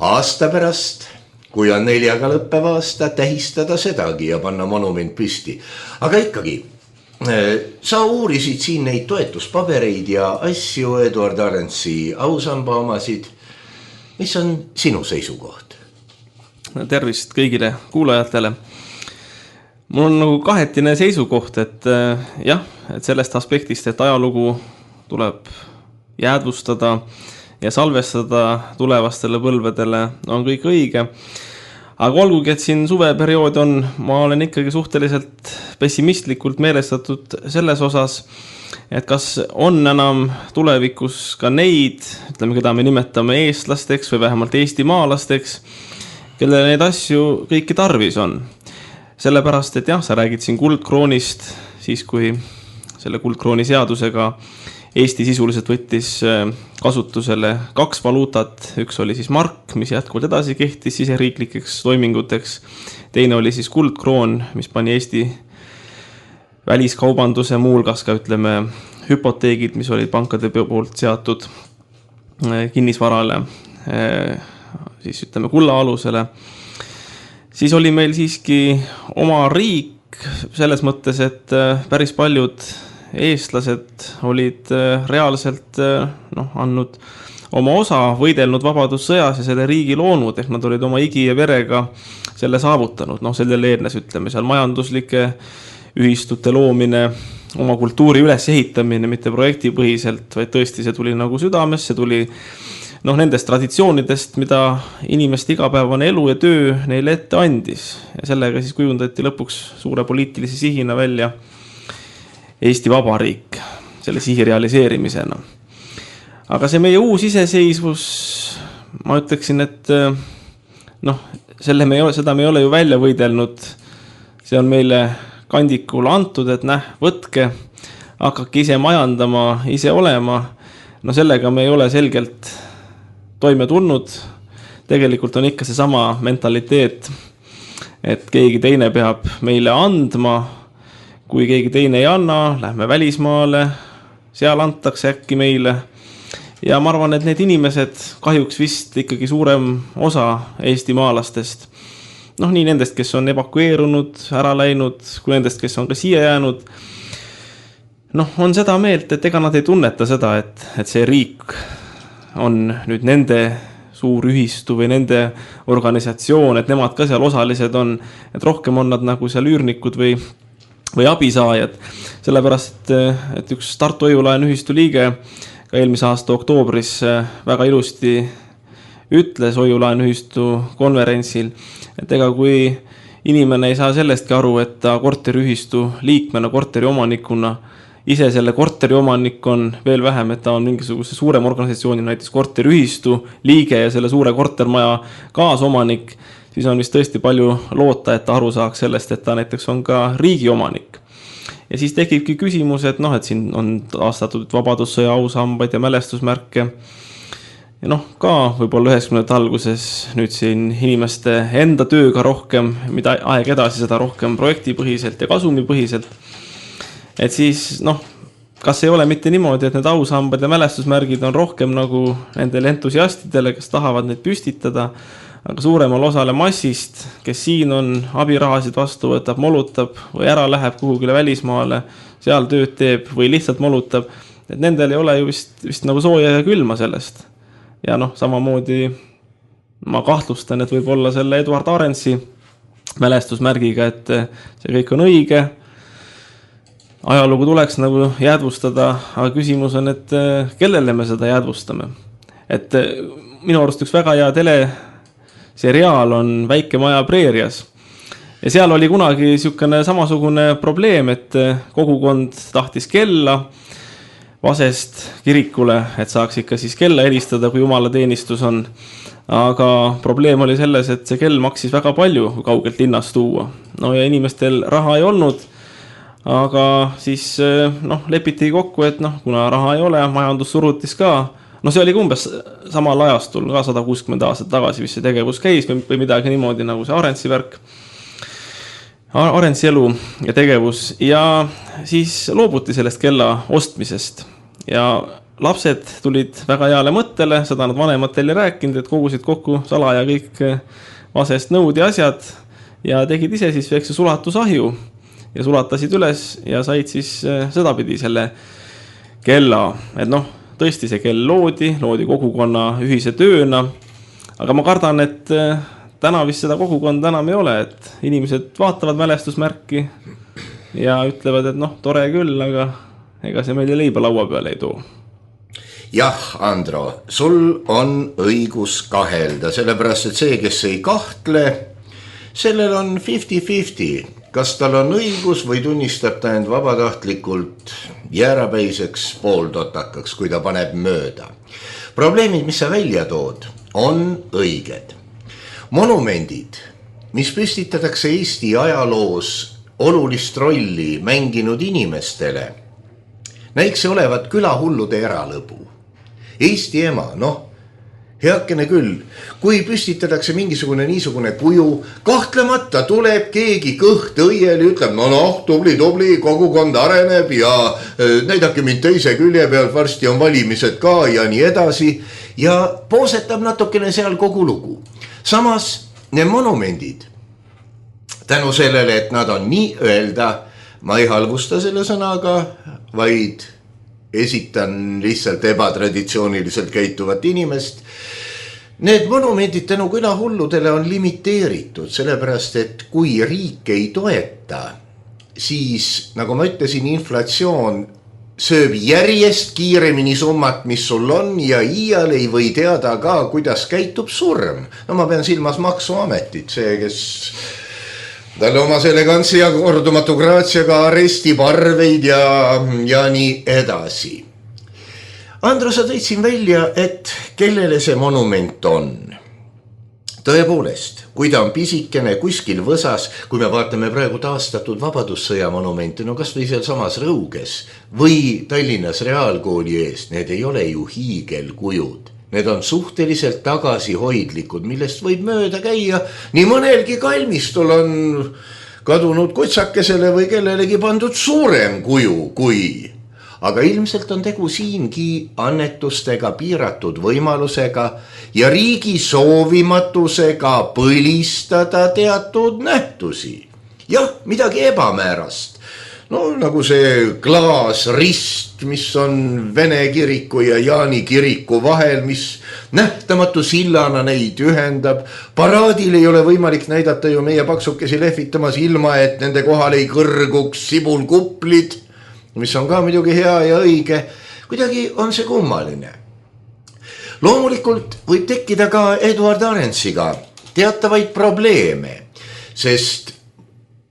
C: aasta pärast, kui on 4 lõppev aasta, tähistada sedagi ja panna monument püsti. Aga ikkagi, sa uurisid siin neid toetuspabereid ja asju, Eduard Arendsi ausamba omasid. Mis on sinu seisukoht?
E: Tervist kõigile kuulajatele. Mul on nagu kahetine seisukoht, et et sellest aspektist, et ajalugu tuleb jäädvustada ja salvestada tulevastele põlvedele, on kõik õige. Aga olgugi, et siin suveperiood on, ma olen ikkagi suhteliselt pessimistlikult meelestatud selles osas, et kas on enam tulevikus ka neid, keda me nimetame eestlasteks või vähemalt eestimaalasteks, kellele neid asju kõiki tarvis on. Sellepärast, et sa räägid siin kuldkroonist, siis kui selle kuldkrooni seadusega Eesti sisuliselt võttis kasutusele 2 valuutat, üks oli siis mark, mis jätkuvalt edasi kehtis siseriiklikeks toiminguteks, teine oli siis kuldkroon, mis pani Eesti väliskaubanduse, muulgas ka ütleme hüpoteegid, mis olid pankade poolt seatud kinnisvarale, siis ütleme kulla alusele. Siis oli meil siiski oma riik selles mõttes, et päris paljud eestlased olid reaalselt andnud oma osa, võidelnud vabadussõjas ja selle riigi loonud, ehk nad olid oma igi ja verega selle saavutanud. Sellele eelnes ütleme seal majanduslike ühistute loomine, oma kultuuri üles ehitamine, mitte projektipõhiselt, vaid tõesti see tuli nagu südames, see tuli nendest traditsioonidest, mida inimeste igapäevane elu ja töö neile ette andis. Ja sellega siis kujundati lõpuks suure poliitilise sihina välja Eesti Vabariik selle sihi realiseerimisena. Aga see meie uus iseseisvus, ma ütleksin, et seda me ei ole ju välja võidelnud. See on meile kandikule antud, et võtke, hakake ise majandama, ise olema. Sellega me ei ole selgelt toime tulnud. Tegelikult on ikka see sama mentaliteet, et keegi teine peab meile andma. Kui keegi teine ei anna, lähme välismaale, seal antakse äkki meile. Ja ma arvan, et need inimesed kahjuks vist ikkagi suurem osa Eesti maalastest, nii nendest, kes on evakueerunud, ära läinud, kui nendest, kes on ka siia jäänud, on seda meelt, et ega nad ei tunneta seda, et see riik on nüüd nende suur ühistu või nende organisatsioon, et nemad ka seal osalised on, et rohkem on nad nagu seal üürnikud või abisaajad. Sellepärast, et üks Tartu Hoiulaen ühistu liige ka eelmise aasta oktoobris väga ilusti ütles Hoiulaen ühistu konverentsil, et ega kui inimene ei saa sellestki aru, et ta korteriühistu liikmena, korteri omanikuna, ise selle korteri omanik on veel vähem, et ta on mingisuguse suurem organisatsiooni, näiteks korteriühistu liige ja selle suure kortermaja kaasomanik, siis on vist tõesti palju loota, et ta aru saaks sellest, et ta näiteks on ka riigi omanik. Ja siis tekibki küsimus, et siin on taastatud vabadussõja ausambaid ja mälestusmärke. Ja ka võib-olla 90. alguses nüüd siin inimeste enda tööga rohkem, mida aeg edasi seda rohkem projektipõhiselt ja kasumipõhiselt. Et siis, kas ei ole mitte niimoodi, et need ausambad ja mälestusmärgid on rohkem nagu nendele entusiastidele, kes tahavad neid püstitada, aga suuremal osale massist, kes siin on, abirahasid vastu võtab, molutab või ära läheb kuhugile välismaale, seal tööd teeb või lihtsalt molutab, et nendel ei ole ju vist nagu sooja ja külma sellest. Ja samamoodi ma kahtlustan, et võib olla selle Eduard Arendsi mälestusmärgiga, et see kõik on õige. Ajalugu tuleks nagu jäädvustada, aga küsimus on, et kellele me seda jäädvustame. Et minu arust üks väga hea teleseriaal on Väike maja preerias. Ja seal oli kunagi siukene samasugune probleem, et kogukond tahtis kella Vasest kirikule, et saaks ikka siis kella helistada, kui jumalateenistus on. Aga probleem oli selles, et see kell maksis väga palju kaugelt linnast tuua. Ja inimestel raha ei olnud, aga siis lepiti kokku, et kuna raha ei ole, majandus surutis ka. See oli umbes samal ajastul, ka 160 aastat tagasi, mis see tegevus käis või midagi niimoodi nagu see Arendsi värk. Arendsi elu ja tegevus ja siis loobuti sellest kella ostmisest ja lapsed tulid väga heale mõttele, seda nad vanematele rääkinud, et kogusid kokku salaja kõik Vasest nõud ja asjad ja tegid ise siis väikse sulatusahju ja sulatasid üles ja said siis sedapidi selle kella, et tõesti see kell loodi kogukonna ühise tööna, aga ma kardan, et täna vist seda kogukonda enam ei ole, et inimesed vaatavad mälestusmärki ja ütlevad, et tore küll, aga ega see meile leiba laua peale ei too.
C: Jah, Andro, sul on õigus kahelda, sellepärast, et see, kes ei kahtle, sellel on 50-50. Kas tal on õigus või tunnistab ta end vabatahtlikult jäärapäiseks pooltotakaks, kui ta paneb mööda. Probleemid, mis sa välja tood, on õiged. Monumendid, mis püstitatakse Eesti ajaloos olulist rolli mänginud inimestele, näiks olevat külahullude eralõbu. Eesti ema, Heakene küll, kui püstitatakse mingisugune niisugune kuju, kahtlemata tuleb keegi kõht õieli, ütleb, noh, tubli, kogukond areneb ja näidake mind teise külje pealt, varsti on valimised ka ja nii edasi ja poosetab natukene seal kogu lugu. Samas need monumendid, tänu sellele, et nad on nii öelda, ma ei halvusta selle sõnaga, vaid esitan lihtsalt ebatraditsiooniliselt käituvat inimest. Need monumendid tänu külahulludele on limiteeritud, sellepärast, et kui riik ei toeta, siis, nagu ma ütlesin, inflatsioon sööb järjest kiiremini summat, mis sul on ja iial ei või teada ka, kuidas käitub surm. No ma pean silmas maksuametit, see, kes talle oma elegantsi ja kordumatu graatsiaga arestib arveid ja nii edasi. Andro, sa tõid siin välja, et kellele see monument on. Tõepoolest, kui ta on pisikene kuskil võsas, kui me vaatame praegu taastatud Vabadussõja monumente, no kas või seal samas Rõuges või Tallinnas Reaalkooli ees, need ei ole ju hiigelkujud. Need on suhteliselt tagasihoidlikud, millest võib mööda käia. Nii mõnelgi kalmistul on kadunud kutsakesele või kellelegi pandud suurem kuju kui. Aga ilmselt on tegu siingi annetustega, piiratud võimalusega ja riigi soovimatusega põlistada teatud nähtusi. Jah, midagi ebamäärast. No nagu see klaasrist, mis on Vene kiriku ja Jaani kiriku vahel, mis nähtamatu sillana neid ühendab. Paraadil ei ole võimalik näidata ju meie paksukesi lehvitamas ilma, et nende kohal ei kõrguks sibulkuplid, mis on ka muidugi hea ja õige. Kuidagi on see kummaline. Loomulikult võib tekkida ka Eduard Arentsiga teatavaid probleeme, sest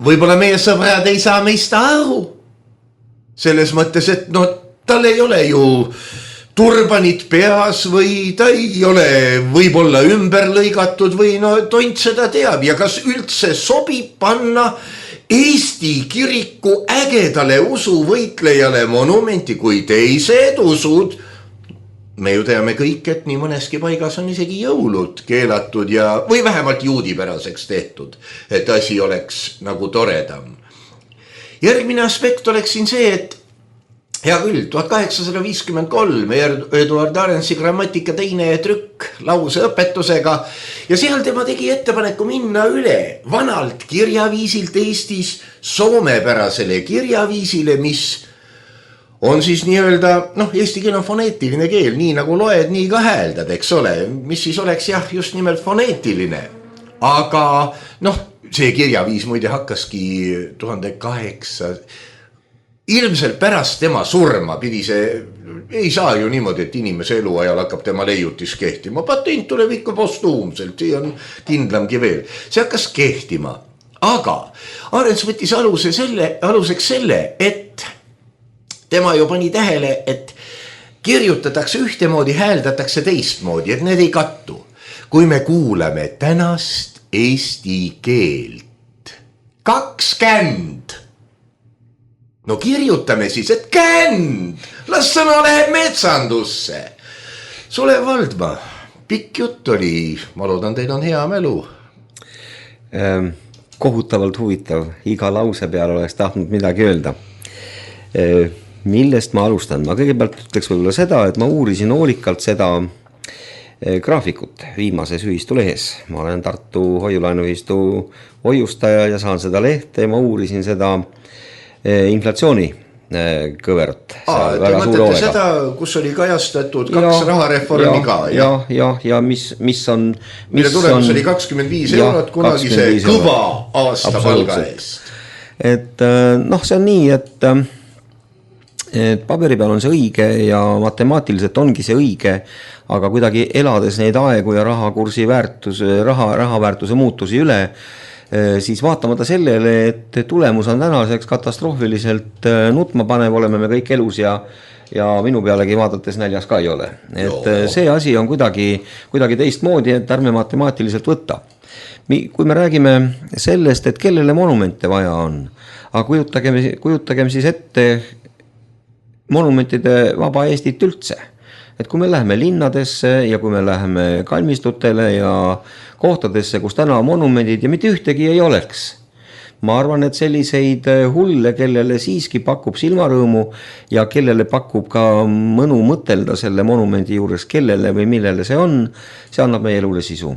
C: võib-olla meie sõbrad ei saa meist aru. Selles mõttes, et no tal ei ole ju turbanit peas või ta ei ole võib-olla ümber lõigatud või no tont seda teab ja kas üldse sobib panna Eesti kiriku ägedale usuvõitlejale monumenti, kui teised usud. Me ju teame kõik, et nii mõneski paigas on isegi jõulud keelatud ja, või vähemalt juudipäraseks tehtud, et asi oleks nagu toredam. Järgmine aspekt oleks siin see, et hea küll, 1853 Eduard Arentsi grammatika teine trükk lauseõpetusega ja seal tema tegi ettepaneku minna üle vanalt kirjaviisilt Eestis soomepärasele kirjaviisile, mis on siis nii-öelda, eesti keel on foneetiline keel, nii nagu loed, nii ka hääldad, eks ole, mis siis oleks jah, just nimelt foneetiline. Aga see kirjaviis muide hakkaski 1800 ilmselt pärast tema surma pidi see, ei saa ju niimoodi, et inimese eluajal hakkab tema leiutis kehtima. Patent tuleb ikka postuumselt, see on kindlamgi veel. See hakkas kehtima, aga Arents võttis aluseks selle, et tema ju pani tähele, et kirjutatakse ühtemoodi, hääldatakse teistmoodi, et need ei kattu. Kui me kuuleme tänast eesti keelt, 2 känd, no kirjutame siis, et känd, las sõna läheb metsandusse. Sulev Valdma, pikk jutt oli, ma loodan, teil on hea mälu.
D: Kohutavalt huvitav, iga lause peal oleks tahtnud midagi öelda. Millest ma alustan? Ma kõigepealt ütleks võib-olla seda, et ma uurisin hoolikalt seda graafikut viimases ühistulehes. Ma olen Tartu hoiulaenuühistu hoiustaja ja saan seda lehte ja ma uurisin seda inflatsiooni kõverot.
C: Te mõtlete seda, kus oli kajastatud 2 rahareformi ka?
D: Ja mis on...
C: Mille tulemus oli 25 eurot kunagise kõva aasta palga eest.
D: Et see on nii, et paberi peal on see õige ja matemaatiliselt ongi see õige, aga kuidagi elades neid aegu ja rahakursi rahaväärtuse muutusi üle, siis vaatamata sellele, et tulemus on tänaseks katastroofiliselt nutma panev, oleme me kõik elus ja minu pealegi vaadates näljas ka ei ole. Et see asi on kuidagi teistmoodi, et ärme matemaatiliselt võtta. Kui me räägime sellest, et kellele monumente vaja on, aga kujutagem siis ette monumentide vaba Eestit üldse. et kui me läheme linnadesse ja kui me läheme kalmistutele ja kohtadesse, kus täna monumendid ja mitte ühtegi ei oleks, ma arvan, et selliseid hulle, kellele siiski pakub silmarõõmu ja kellele pakub ka mõnu mõtelda selle monumendi juures, kellele või millele see annab meie elule sisu.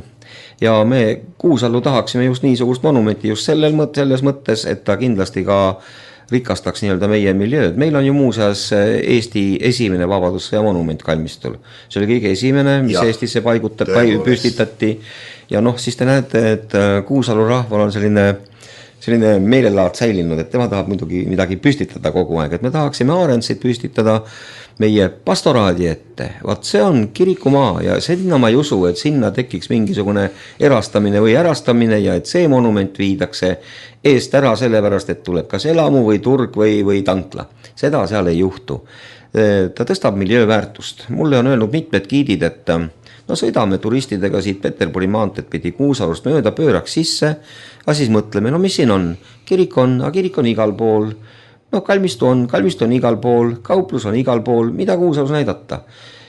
D: Ja me Kuusallu tahaksime just niisugust monumenti just selles mõttes, et ta kindlasti ka rikastaks nii-öelda meie miljööd. Meil on ju muuseas Eesti esimene vabadussõja monument kalmistul. See oli kõige esimene, mis Eestisse püstitati. Ja siis te näete, et Kuusalu rahval on selline meelelaad säilinud, et tema tahab muidugi midagi püstitada kogu aeg, et me tahaksime Aarentsit püstitada meie pastoraadi ette. Vaat see on kirikumaa ja sinna ma ei usu, et sinna tekiks mingisugune erastamine või ärastamine ja et see monument viidakse eest ära sellepärast, et tuleb kas elamu või turg või tankla. Seda seal ei juhtu. Ta tõstab miljööväärtust. Mulle on öelnud mitmed giidid, et sõidame turistidega siit Peterburi maanteed pidi Kuusalust mööda, pööraks sisse, aga siis mõtleme, mis siin on? Kirik on igal pool, kalmistu on igal pool, kauplus on igal pool, mida Kuusalus näidata?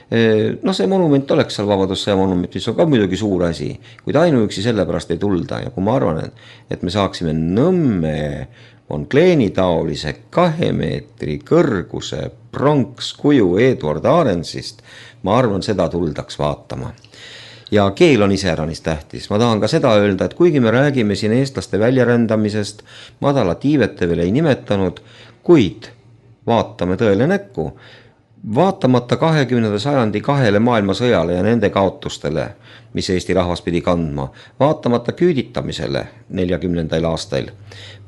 D: See monument oleks seal vabadussõja monument, mis on ka muidugi suur asi, kuid ainuüksi sellepärast ei tulda ja kui ma arvan, et me saaksime Nõmme Monkleeni taolise 2 meetri kõrguse pronkskuju Eduard Arentsist, ma arvan, seda tuldaks vaatama. Ja keel on iseäranis tähtis. Ma tahan ka seda öelda, et kuigi me räägime siin eestlaste väljarändamisest, madalat iivete veel ei nimetanud, kuid vaatame tõele näkku. Vaatamata 20. sajandi 2 maailmasõjale ja nende kaotustele, mis Eesti rahvas pidi kandma, vaatamata küüditamisele 40. aastail,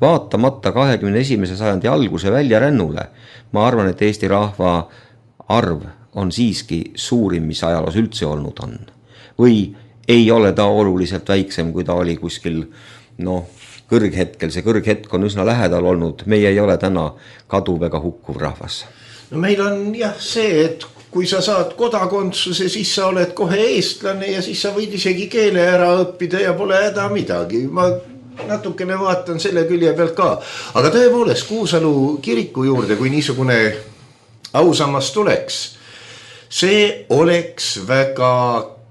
D: vaatamata 21. sajandi alguse väljarännule, ma arvan, et Eesti rahva arv on siiski suurim, mis ajaloos üldse olnud on. Või ei ole ta oluliselt väiksem, kui ta oli kuskil kõrghetkel. See kõrghetk on üsna lähedal olnud. Meie ei ole täna kaduv ega hukkuv rahvas.
C: Meil on see, et kui sa saad kodakondsuse, siis sa oled kohe eestlane ja siis sa võid isegi keele ära õppida ja pole häda midagi. Ma natukene vaatan selle külje pealt ka. Aga tõepoolest Kuusalu kiriku juurde, kui niisugune ausammas tuleks, see oleks väga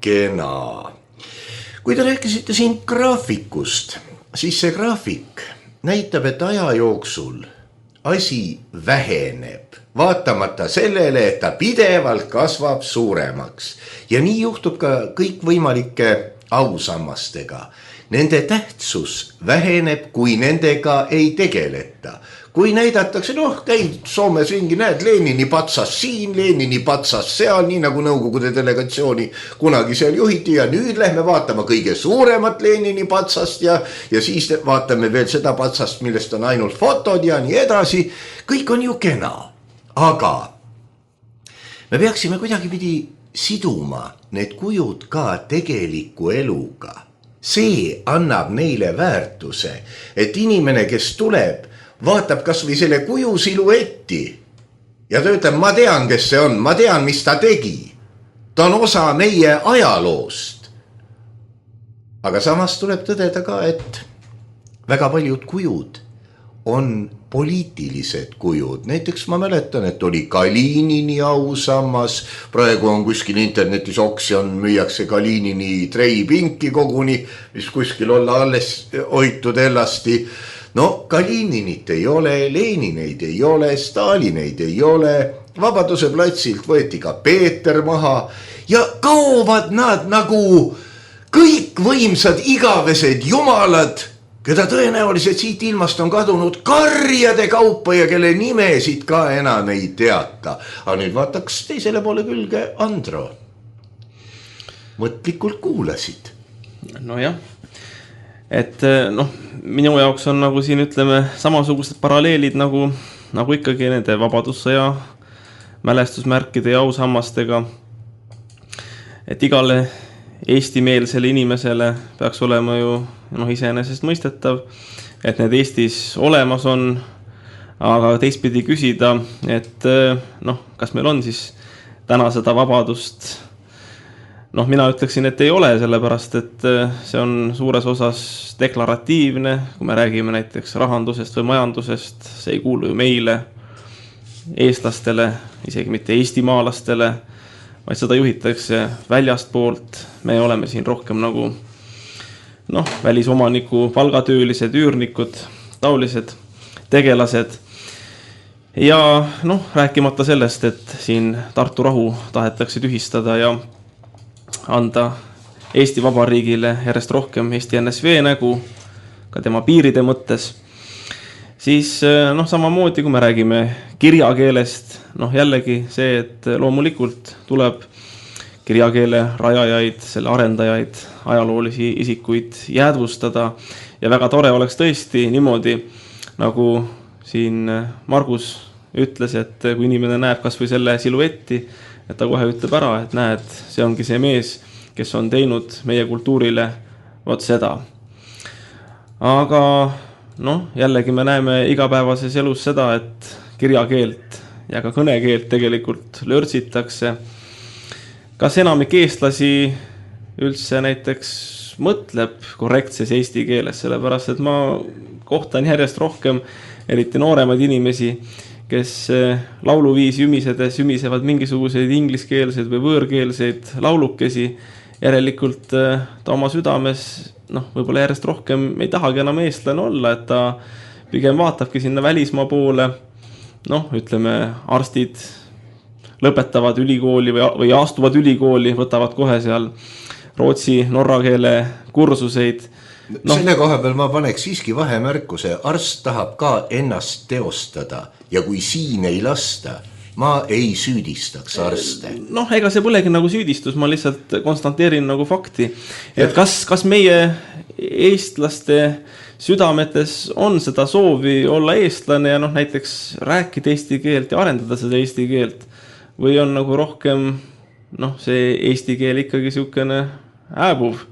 C: kena. Kui te rääkisite siin graafikust, siis see graafik näitab, et aja jooksul asi väheneb, vaatamata sellele, et ta pidevalt kasvab suuremaks. Ja nii juhtub ka kõikvõimalike ausammastega. Nende tähtsus väheneb, kui nendega ei tegeleta. Kui näidatakse, käid Soomes ringi, näed Lenini patsas siin, Lenini patsas seal, nii nagu Nõukogude delegatsiooni kunagi seal juhiti ja nüüd lähme vaatama kõige suuremat Lenini patsast ja siis vaatame veel seda patsast, millest on ainult fotod ja nii edasi. Kõik on ju kena, aga me peaksime kuidagipidi siduma need kujud ka tegeliku eluga. See annab neile väärtuse, et inimene, kes tuleb, vaatab kas või selle kuju siluetti ja ta ütleb, ma tean, kes see on, ma tean, mis ta tegi. Ta on osa meie ajaloost. Aga samas tuleb tõdeda ka, et väga paljud kujud on poliitilised kujud. Näiteks ma mäletan, et oli Kalinini ausammas, praegu on kuskil internetis oksjon, müüakse Kalinini treipinki koguni, mis kuskil olla alles hoitud elasti. Kalininit ei ole, Lenineid ei ole, Stalineid ei ole, Vabaduse platsilt võeti ka Peeter maha ja kaovad nad nagu kõik võimsad igavesed jumalad, keda tõenäoliselt siit ilmast on kadunud karjade kaupa ja kelle nimesid ka enam ei teata. Aga nüüd vaataks teisele poole külge Andro. Mõtlikult kuulasid.
E: Nojah. Et minu jaoks on nagu siin ütleme samasugused paralleelid nagu ikkagi nende vabadussõja mälestusmärkide ja ausammastega. Et igale eestimeelsele inimesele peaks olema ju iseenesest mõistetav, et need Eestis olemas on, aga teistpidi küsida, et kas meil on siis täna seda vabadust. Mina ütleksin, et ei ole, sellepärast, et see on suures osas deklaratiivne, kui me räägime näiteks rahandusest või majandusest, see ei kuulu ju meile, eestlastele, isegi mitte eestimaalastele, vaid seda juhitakse väljast poolt. Me oleme siin rohkem nagu välisomaniku palgatöölised, üürnikud, taulised tegelased. Ja rääkimata sellest, et siin Tartu rahu tahetakse tühistada ja anda Eesti Vabariigile järjest rohkem Eesti NSV nägu ka tema piiride mõttes. Siis samamoodi, kui me räägime kirjakeelest, jällegi see, et loomulikult tuleb kirjakeele rajajaid, selle arendajaid, ajaloolisi isikuid jäädvustada ja väga tore oleks tõesti niimoodi, nagu siin Margus ütles, et kui inimene näeb kas või selle siluetti, et ta kohe ütleb ära, et näed, see ongi see mees, kes on teinud meie kultuurile vot seda. Aga jällegi me näeme igapäevases elus seda, et kirjakeelt ja ka kõnekeelt tegelikult lörtsitakse. Kas enamik eestlasi üldse näiteks mõtleb korrektses eesti keeles, sellepärast et ma kohtan järjest rohkem eriti nooremaid inimesi, kes lauluviisi ümisevad mingisuguseid ingliskeelseid või võõrkeelseid laulukesi. Järelikult ta oma südames võib-olla järjest rohkem ei tahagi enam eestlane olla, et ta pigem vaatabki sinna välismaa poole. Ütleme, arstid lõpetavad ülikooli või astuvad ülikooli, võtavad kohe seal rootsi, norra keele kursuseid.
C: Selle koha peal ma paneks siiski vahemärkuse. Arst tahab ka ennast teostada ja kui siin ei lasta, ma ei süüdistaks arste.
E: Ega see polegi nagu süüdistus, ma lihtsalt konstanteerin nagu fakti. Et kas meie eestlaste südametes on seda soovi olla eestlane ja näiteks rääkida eesti keelt ja arendada seda eesti keelt või on nagu rohkem see eesti keel ikkagi siukene hääbuv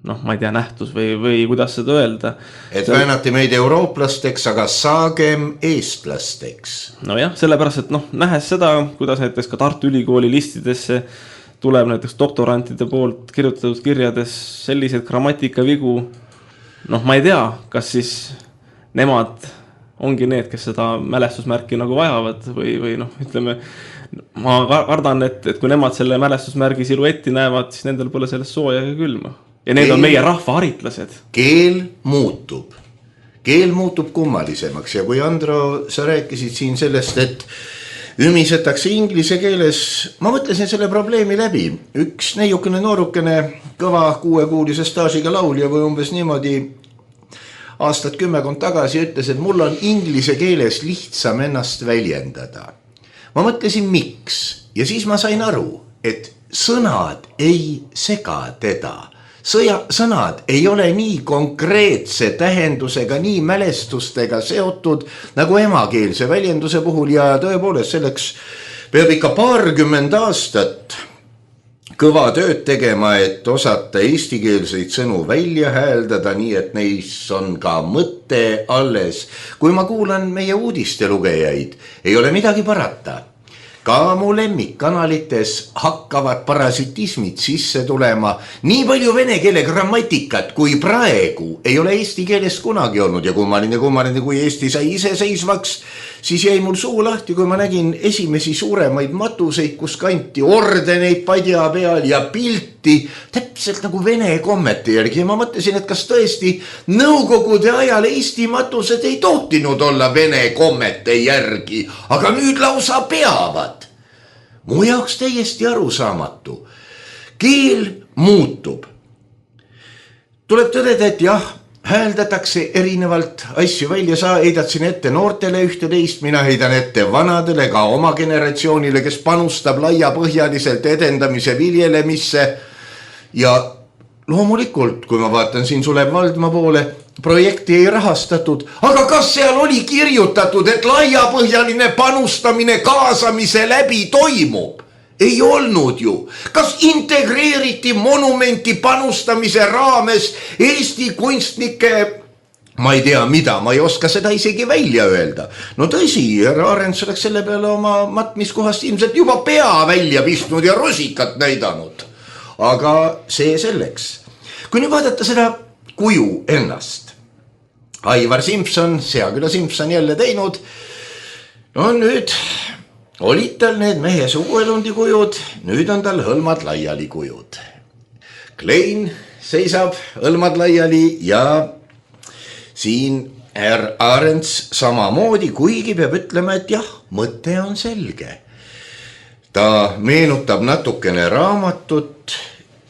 E: ma ei tea, nähtus või kuidas seda öelda.
C: Et väänati meid eurooplasteks, aga saagem eestlasteks.
E: Jah, sellepärast, et nähes seda, kuidas näiteks ka Tartu Ülikooli listidesse tuleb näiteks doktorantide poolt kirjutatud kirjades selliseid grammatikavigu. Ma ei tea, kas siis nemad ongi need, kes seda mälestusmärki nagu vajavad või ütleme, ma kardan, et kui nemad selle mälestusmärgi siluetti näevad, siis nendel pole sellest sooja ja külma. Ja need on meie rahva haritlased.
C: Keel muutub kummalisemaks ja kui Andro, sa rääkisid siin sellest, et ümisetakse inglise keeles, ma mõtlesin selle probleemi läbi. Üks neiukene noorukene kõva 6-kuulise staažiga laulja või umbes niimoodi aastat 10 tagasi ütles, et mul on inglise keeles lihtsam ennast väljendada. Ma mõtlesin, miks? Ja siis ma sain aru, et sõnad ei sega teda. Sõnad ei ole nii konkreetse tähendusega, nii mälestustega seotud nagu emakeelse väljenduse puhul ja tõepoolest selleks peab ikka 20 aastat kõva tööd tegema, et osata eestikeelseid sõnu välja hääldada nii, et neis on ka mõte alles. Kui ma kuulan meie uudistelugejaid, ei ole midagi parata. Ka mu lemmikkanalites hakkavad parasitismid sisse tulema. Nii palju vene keele grammatikat kui praegu ei ole eesti keelest kunagi olnud ja kummaline, kui Eesti sai iseseisvaks, siis jäi mul suu lahti, kui ma nägin esimesi suuremaid matuseid, kus kanti ordeneid padja peal ja pilti täpselt nagu vene kommete järgi. Ja ma mõtlesin, et kas tõesti nõukogude ajal Eesti matused ei tohtinud olla vene kommete järgi, aga nüüd lausa peavad. Mu jaoks täiesti arusaamatu. Keel muutub. Tuleb tõdeda, et jah, hääldatakse erinevalt asju välja. Sa heidad siin ette noortele ühte teist, mina heidan ette vanadele, ka oma generatsioonile, kes panustab laiapõhjaliselt edendamise viljelemisse. Ja loomulikult, kui ma vaatan siin Sulev Valdma poole, projekti ei rahastatud, aga kas seal oli kirjutatud, et laiapõhjaline panustamine kaasamise läbi toimub? Ei olnud ju. Kas integreeriti monumenti panustamise raames Eesti kunstnike, ma ei tea mida, ma ei oska seda isegi välja öelda. No tõsi, Arends oleks selle peale oma matmiskohast ilmselt juba pea välja pistnud ja rosikat näidanud. Aga see selleks. Kui nüüd vaadata seda kuju ennast, Aivar Simson, Seaküla Simson jälle teinud, no nüüd olid tal need mehe suguelundi kujud, nüüd on tal hõlmad laiali kujud. Klein seisab hõlmad laiali ja siin Herr Arends samamoodi, kuigi peab ütlema, et jah, mõte on selge. Ta meenutab natukene raamatut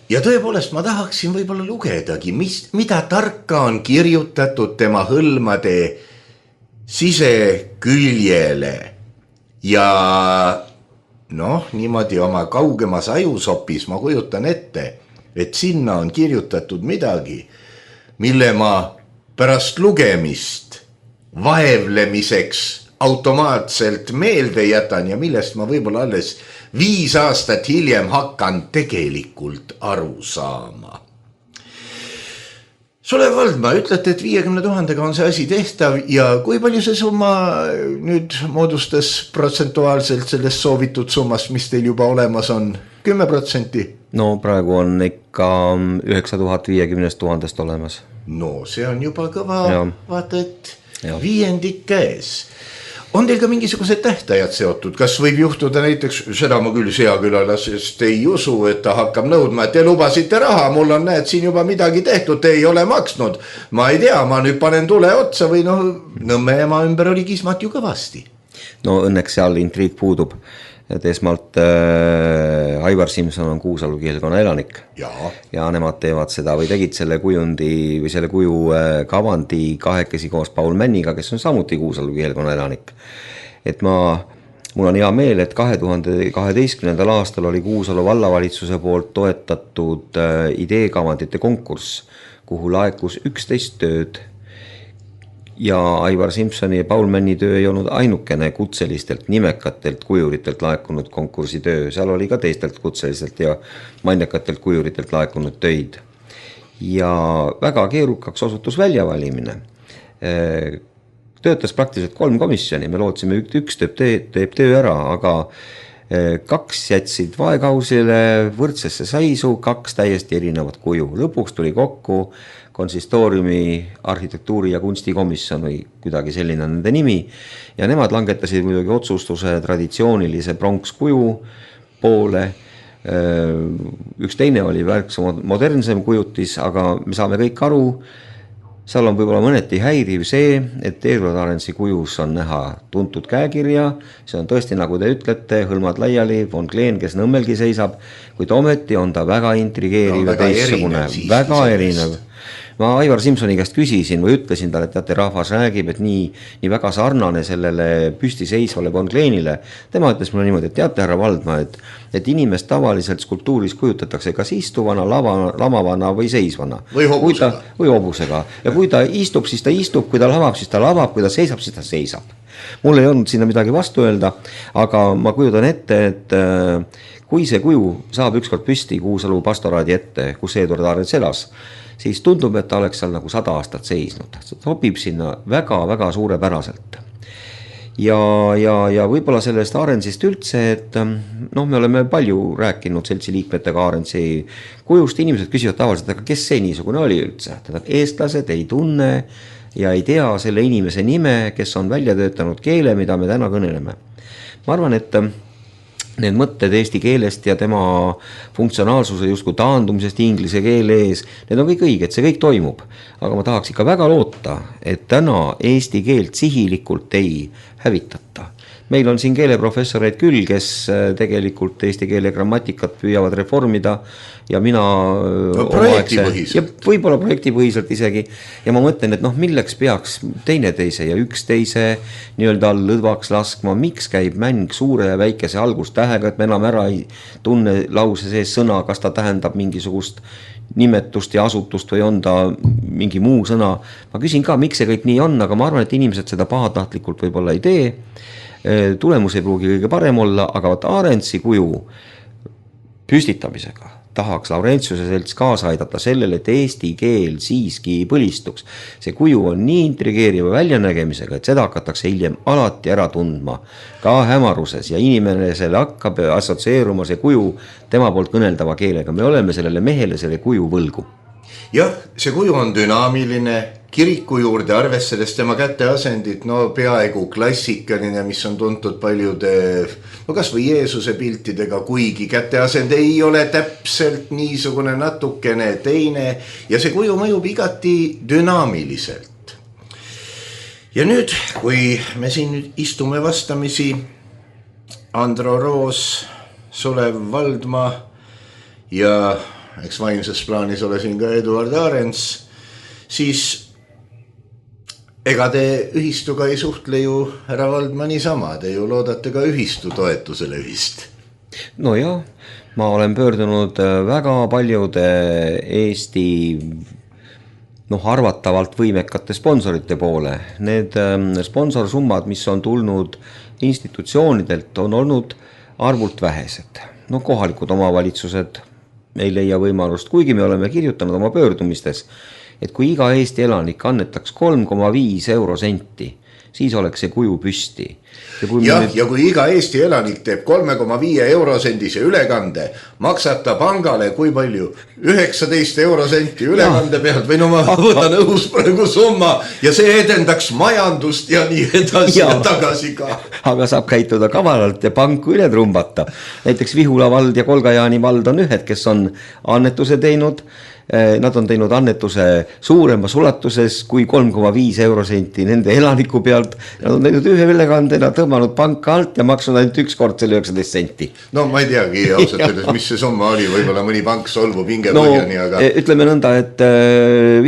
C: ja tõepoolest ma tahaksin võib-olla lugedagi, mida tarka on kirjutatud tema hõlmade siseküljele ja noh, niimoodi oma kaugemas ajusopis ma kujutan ette, et sinna on kirjutatud midagi, mille ma pärast lugemist vaevlemiseks automaatselt meelde jätan ja millest ma võib-olla alles 5 aastat hiljem hakkan tegelikult aru saama. Sulev Valdma, ütlete, et 50 000 on see asi tehtav ja kui palju see summa nüüd moodustas protsentuaalselt sellest soovitud summast, mis teil juba olemas on? 10%?
D: No praegu on ikka 9050 000 olemas.
C: No see on juba kõva, vaata, et viiendik käes. On teil ka mingisugused tähtajad seotud? Kas võib juhtuda näiteks, seda ma küll seakülalasest ei usu, et ta hakkab nõudma, et te lubasite raha, mul on näed siin juba midagi tehtud, te ei ole maksnud. Ma ei tea, ma nüüd panen tule otsa või noh, Nõmme ema ümber oli kismat ju kõvasti.
D: No õnneks seal intriig puudub. Et esmalt Aivar Simson on Kuusalu kihelkonna elanik ja nemad teevad seda või tegid selle kujundi või selle kuju kavandi kahekesi koos Paul Männiga, kes on samuti Kuusalu kihelkonna elanik. Et mul on hea meel, et 2012. aastal oli Kuusalu vallavalitsuse poolt toetatud ideekavandite konkurss, kuhu laekus 11 tööd. Ja Aivar Simsoni ja Paul Männi töö ei olnud ainukene kutselistelt nimekatelt kujuritelt laekunud konkursi töö. Seal oli ka teistelt kutselistelt ja mainekatelt kujuritelt laekunud töid. Ja väga keerukaks osutus väljavalimine. Töötas praktiliselt 3 komisjoni, me lootsime üks teeb töö ära, aga 2 jätsid vaekausile võrdsesse saisu, 2 täiesti erinevat kuju. Lõpuks tuli kokku konsistooriumi arhitektuuri- ja kunstikomisjon või kuidagi selline nende nimi ja nemad langetasid muidugi otsustuse traditsioonilise pronkskuju poole. Üks teine oli värksa modernsem kujutis, aga me saame kõik aru, seal on võib-olla mõneti häiriv see, et Eduard Arendsi kujus on näha tuntud käekirja, see on tõesti, nagu te ütlete, hõlmad laiali, von Kleen, kes Nõmmelgi seisab, kuid ometi on ta väga intrigeeriv ja teistsugune, väga erinev. Ma Aivar Simsoni käest küsisin või ütlesin talle, et teate, rahvas räägib, et nii väga sarnane sellele püstiseisvale von Kleenile. Tema ütles mulle niimoodi, et teate, härra Valdma, et inimest tavaliselt skulptuuris kujutatakse kas istuvana, lamavana või seisvana.
C: Või
D: hobusega. Ja kui ta istub, siis ta istub, kui ta lavab, siis ta lavab, kui ta seisab, siis ta seisab. Mul ei olnud sinna midagi vastu öelda, aga ma kujutan ette, et kui see kuju saab ükskord püsti Kuusalu pastoraadi ette, kus Eduard Arends elas, siis tundub, et ta oleks seal nagu 100 aastat seisnud. See sobib sinna väga-väga suurepäraselt. Ja võib-olla sellest Arendsist üldse, et me oleme palju rääkinud seltsi liikmetega Arendsi kujust. Inimesed küsivad tavaliselt, aga kes see niisugune oli üldse? Eestlased ei tunne ja ei tea selle inimese nime, kes on välja töötanud keele, mida me täna kõneleme. Ma arvan, et need mõtted eesti keelest ja tema funktsionaalsuse justkui taandumisest inglise keele ees, need on kõik õiged, see kõik toimub. Aga ma tahaks ikka väga loota, et täna eesti keelt sihilikult ei hävitata. Meil on siin keeleprofessoreid küll, kes tegelikult eesti keele grammatikat püüavad reformida ja mina võib-olla projektipõhiselt isegi ja ma mõtlen, et milleks peaks teineteise ja üksteise nii-öelda lõdvaks laskma, miks käib mäng suure ja väikese algustähega, et me enam ära ei tunne lause sees sõna, kas ta tähendab mingisugust nimetust ja asutust või on ta mingi muu sõna. Ma küsin ka, miks see kõik nii on, aga ma arvan, et inimesed seda pahatahtlikult võib-olla ei tee. Tulemus ei pruugi kõige parem olla, aga Arendsi kuju püstitamisega tahaks Laurentiuse selts kaasa aidata sellele, et eesti keel siiski põlistuks. See kuju on nii intrigeeriva väljanägemisega, et seda hakatakse hiljem alati ära tundma ka hämaruses ja inimene selle hakkab assotsieeruma see kuju tema poolt kõneldava keelega. Me oleme sellele mehele selle kuju võlgu.
C: jah, see kuju on dünaamiline, kiriku juurde arvestades tema käteasendit, no peaaegu klassikaline, mis on tuntud paljude, no kas või Jeesuse piltidega, kuigi käteasend ei ole täpselt niisugune natukene teine ja see kuju mõjub igati dünaamiliselt. Ja nüüd, kui me siin istume vastamisi, Andro Roos, Sulev Valdma ja eks vaimses plaanis ole siin ka Eduard Arens, siis ega te ühistuga ei suhtle ju härra Valdma niisama, te ju loodate ka ühistu toetusele vist.
D: No jah, ma olen pöördunud väga paljude Eesti arvatavalt võimekate sponsorite poole. Need sponsorsummad, mis on tulnud institutsioonidelt, on olnud arvult vähesed. Kohalikud omavalitsused ei leia võimalust, kuigi me oleme kirjutanud oma pöördumistes, et kui iga Eesti elanik annetaks 3,5 eurosenti, siis oleks see kuju püsti.
C: Ja kui iga Eesti elanik teeb 3,5 eurosendise ülekande, maksab ta pangale kui palju? 19 eurosenti ülekande pealt või ma võtan õhus praegu summa ja see edendaks majandust ja nii edasi ja tagasi ka.
D: Aga saab käituda kavalalt ja panku üle trumbata. Näiteks Vihula vald ja Kolga-Jaani vald on ühed, kes on annetuse teinud. Nad on teinud annetuse suuremas ulatuses kui 3,5 eurosenti nende elaniku pealt. Nad on teinud ühe ülekande, nad tõmmanud panka alt ja maksnud ainult üks kord selle 19 senti.
C: No ma ei teagi ausalt öeldes, mis see summa oli, võib-olla mõni pank solvub hingepõhjani, aga...
D: Ütleme nõnda, et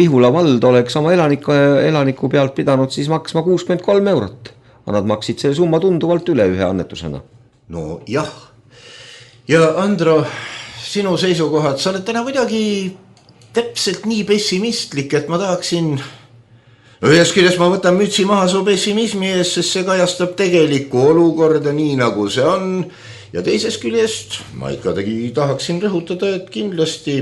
D: Vihula vald oleks oma elaniku pealt pidanud siis maksma 63 eurot. Nad maksid selle summa tunduvalt üle ühe annetusena.
C: No jah. Ja Andro, sinu seisukohad, sa oled täna muidugi täpselt nii pessimistlik, et ma tahaksin... Ühes küljest ma võtan mütsi maha su pessimismi ees, sest see kajastab tegelikku olukorda nii nagu see on. Ja teises küljest ma ikkagi tahaksin rõhutada, et kindlasti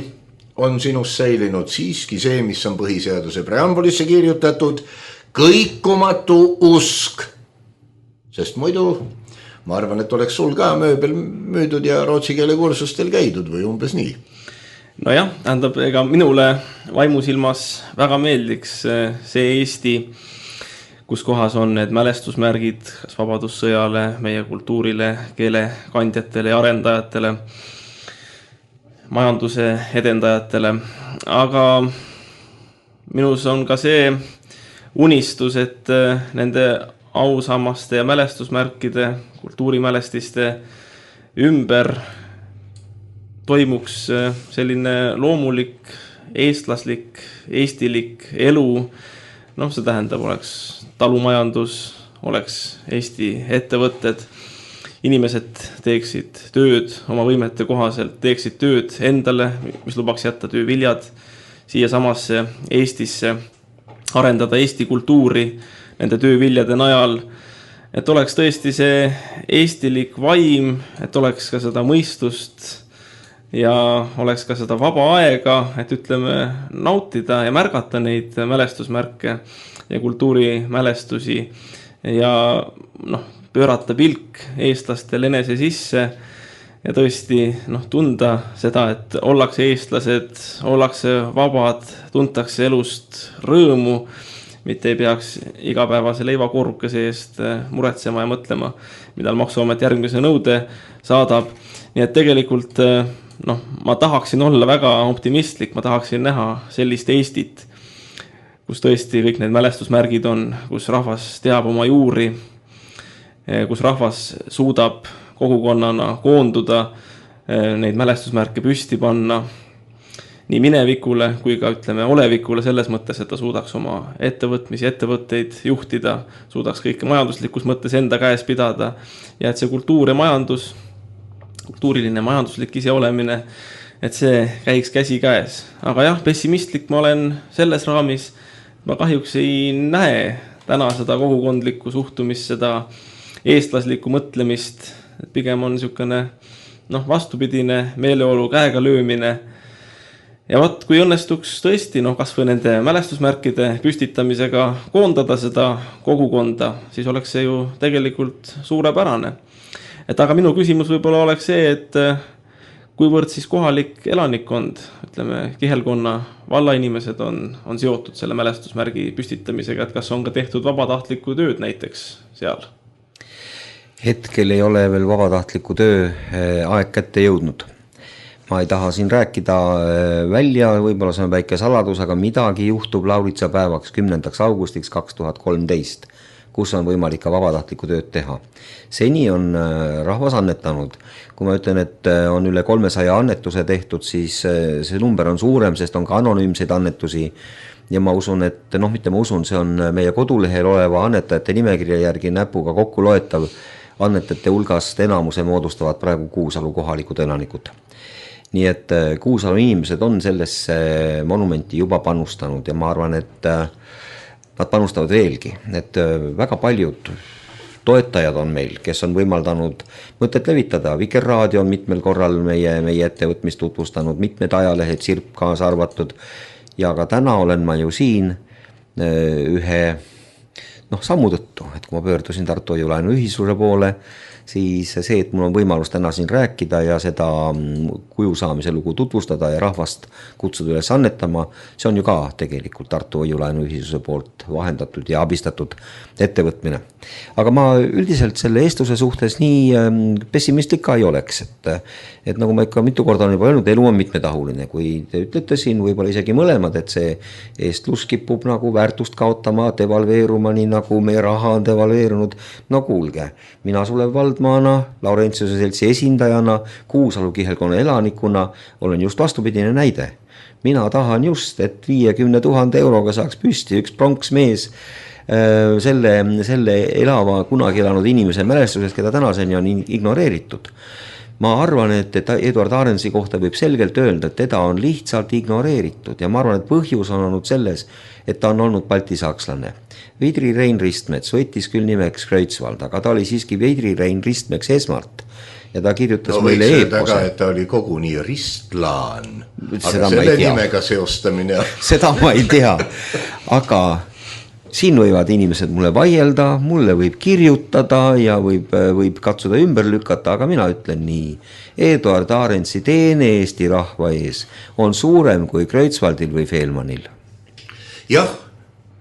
C: on sinust säilinud siiski see, mis on põhiseaduse preambulisse kirjutatud, kõikumatu usk. Sest muidu ma arvan, et oleks sul ka mööbel müüdud ja rootsi keele kursustel käidud või umbes nii.
E: No jah, tähendab, ega minule vaimusilmas väga meeldiks see Eesti, kus kohas on need mälestusmärgid kas vabadussõjale, meie kultuurile, keelekandjatele ja arendajatele, majanduse edendajatele. Aga minus on ka see unistus, et nende ausammaste ja mälestusmärkide, kultuurimälestiste ümber toimuks selline loomulik, eestlaslik, eestilik elu. See tähendab, oleks talumajandus, oleks Eesti ettevõtted, inimesed teeksid tööd oma võimete kohaselt, teeksid tööd endale, mis lubaks jätta tööviljad siia samasse Eestisse, arendada Eesti kultuuri nende tööviljade najal, et oleks tõesti see eestilik vaim, et oleks ka seda mõistust ja oleks ka seda vaba aega, et ütleme nautida ja märgata neid mälestusmärke ja kultuurimälestusi ja pöörata pilk eestlastel enese sisse ja tõesti tunda seda, et ollakse eestlased, ollakse vabad, tuntakse elust rõõmu, mitte ei peaks igapäevase leivakorrukese eest muretsema ja mõtlema, mida maksuamet järgmise nõude saadab. Nii et tegelikult ma tahaksin olla väga optimistlik, ma tahaksin näha sellist Eestit, kus tõesti kõik need mälestusmärgid on, kus rahvas teab oma juuri, kus rahvas suudab kogukonnana koonduda, neid mälestusmärke püsti panna nii minevikule kui ka ütleme olevikule selles mõttes, et ta suudaks oma ettevõtmisi, ettevõtteid juhtida, suudaks kõike majanduslikus mõttes enda käes pidada ja et see kultuur ja majandus, kultuuriline majanduslik iseolemine, et see käiks käsi käes. Aga jah, pessimistlik ma olen selles raamis, ma kahjuks ei näe täna seda kogukondlikku suhtumist, seda eestlaslikku mõtlemist, et pigem on niisugune vastupidine meeleolu käega löömine. Ja kui õnnestuks tõesti kas või nende mälestusmärkide püstitamisega koondada seda kogukonda, siis oleks see ju tegelikult suurepärane. Et aga minu küsimus võib-olla oleks see, et kuivõrd siis kohalik elanikkond, ütleme Kihelkonna vallainimesed on seotud selle mälestusmärgi püstitamisega, et kas on ka tehtud vabatahtlikku tööd näiteks seal?
D: Hetkel ei ole veel vabatahtliku töö aeg kätte jõudnud. Ma ei taha siin rääkida välja, võib-olla see on väike saladus, aga midagi juhtub Lauritsa päevaks 10. augustiks 2013, kus on võimalik ka vabatahtliku tööd teha. Seni on rahvas annetanud. Kui ma ütlen, et on üle 300 annetuse tehtud, siis see number on suurem, sest on ka anonüümseid annetusi. Ja ma usun, et mitte ma usun, see on meie kodulehel oleva annetajate nimekirja järgi näpuga kokku loetav. Annetajate hulgast enamuse moodustavad praegu Kuusalu kohalikud elanikud. Nii et Kuusalu inimesed on sellesse monumenti juba panustanud ja ma arvan, et nad panustavad veelgi. Et väga paljud toetajad on meil, kes on võimaldanud mõtet levitada. Vikerraadio on mitmel korral meie ettevõtmist tutvustanud, mitmed ajalehed, Sirp kaasa arvatud. Ja ka täna olen ma ju siin ühe sammu tõttu, et kui ma pöördusin Tartu Hoiu-laenu ühisluse poole, siis see, et mul on võimalus täna siin rääkida ja seda kuju saamise lugu tutvustada ja rahvast kutsuda üles annetama, see on ju ka tegelikult Tartu Hoiu-laenu ühisluse poolt vahendatud ja abistatud ettevõtmine. Aga ma üldiselt selle eestluse suhtes nii pessimistlik ka ei oleks, et nagu ma ikka mitu korda olen juba öelnud, elu on mitmetahuline. Kui te ütlete siin võib-olla isegi mõlemad, et see eestlus kipub nagu väärtust kaotama, devalveeruma, nii nagu meie raha on devalveerunud. No kuulge, mina Sulev Valdmaana, Laurentiuse seltsi esindajana, Kuusalu Kihelkonna elanikuna olen just vastupidine näide. Mina tahan just, et 50 000 euroga saaks püsti üks pronksmees selle elava, kunagi elanud inimese mälestusest, keda tänaseni on ignoreeritud. Ma arvan, et Eduard Arensi kohta võib selgelt öelda, et teda on lihtsalt ignoreeritud ja ma arvan, et põhjus on olnud selles, et ta on olnud baltisakslane. Vidri Rein Ristmets võttis küll nimeks Kreutzwald, aga ta oli siiski Vidri Rein Ristmeks esmalt. Ja ta kirjutas meile eepose.
C: Et ta oli koguni ristlaan, aga selle nimega seostamine.
D: Seda ma ei tea, aga siin võivad inimesed mulle vaielda, mulle võib kirjutada ja võib katsuda ümber lükata, aga mina ütlen nii. Eduard Arensi teene Eesti rahva ees on suurem kui Kreutzwaldil või Fehlmannil.
C: Jah,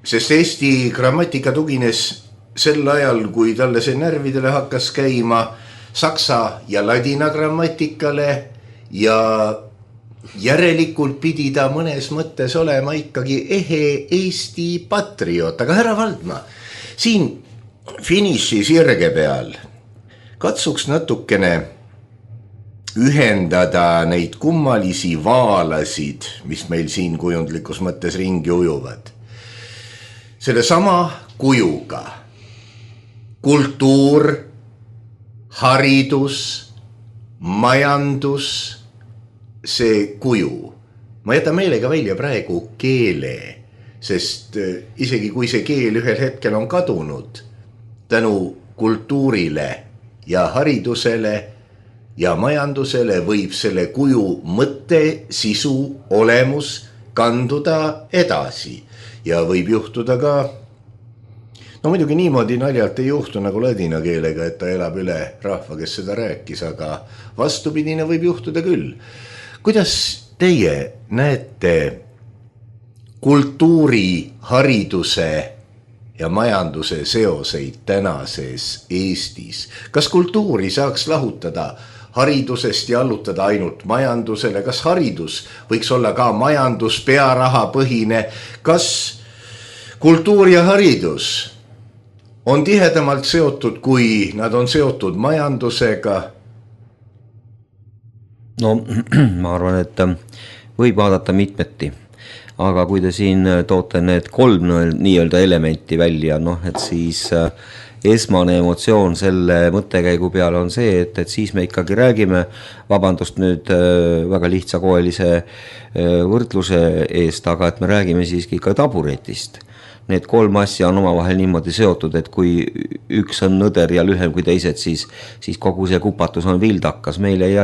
C: sest Eesti grammatika tugines sel ajal, kui talle see närvidele hakkas käima saksa ja ladina grammatikale ja järelikult pidi ta mõnes mõttes olema ikkagi ehe Eesti patrioot. Aga härra Valdma, siin finiši sirge peal katsuks natukene ühendada neid kummalisi vaalasid, mis meil siin kujundlikus mõttes ringi ujuvad. Selle sama kujuga kultuur, haridus, majandus, see kuju. Ma jätan meelega välja praegu keele, sest isegi kui see keel ühel hetkel on kadunud, tänu kultuurile ja haridusele ja majandusele võib selle kuju mõtte, sisu, olemus kanduda edasi. Ja võib juhtuda ka, muidugi niimoodi naljalt ei juhtu nagu ladina keelega, et ta elab üle rahva, kes seda rääkis, aga vastupidine võib juhtuda küll. Kuidas teie näete kultuuri, hariduse ja majanduse seoseid tänases Eestis? Kas kultuuri saaks lahutada haridusest ja allutada ainult majandusele? Kas haridus võiks olla ka majandus, pearaha põhine? Kas kultuur ja haridus on tihedamalt seotud, kui nad on seotud majandusega?
D: No ma arvan, et võib vaadata mitmeti, aga kui te siin toote need 3 nii-öelda elementi välja, et siis esmane emotsioon selle mõttekäigu peale on see, et siis me ikkagi räägime, vabandust nüüd väga lihtsakoelise võrdluse eest, aga et me räägime siiski ka taburetist. Need 3 asja on omavahel niimoodi seotud, et kui üks on nõder ja lühem kui teised, siis kogu see kupatus on vildakas. Meil ei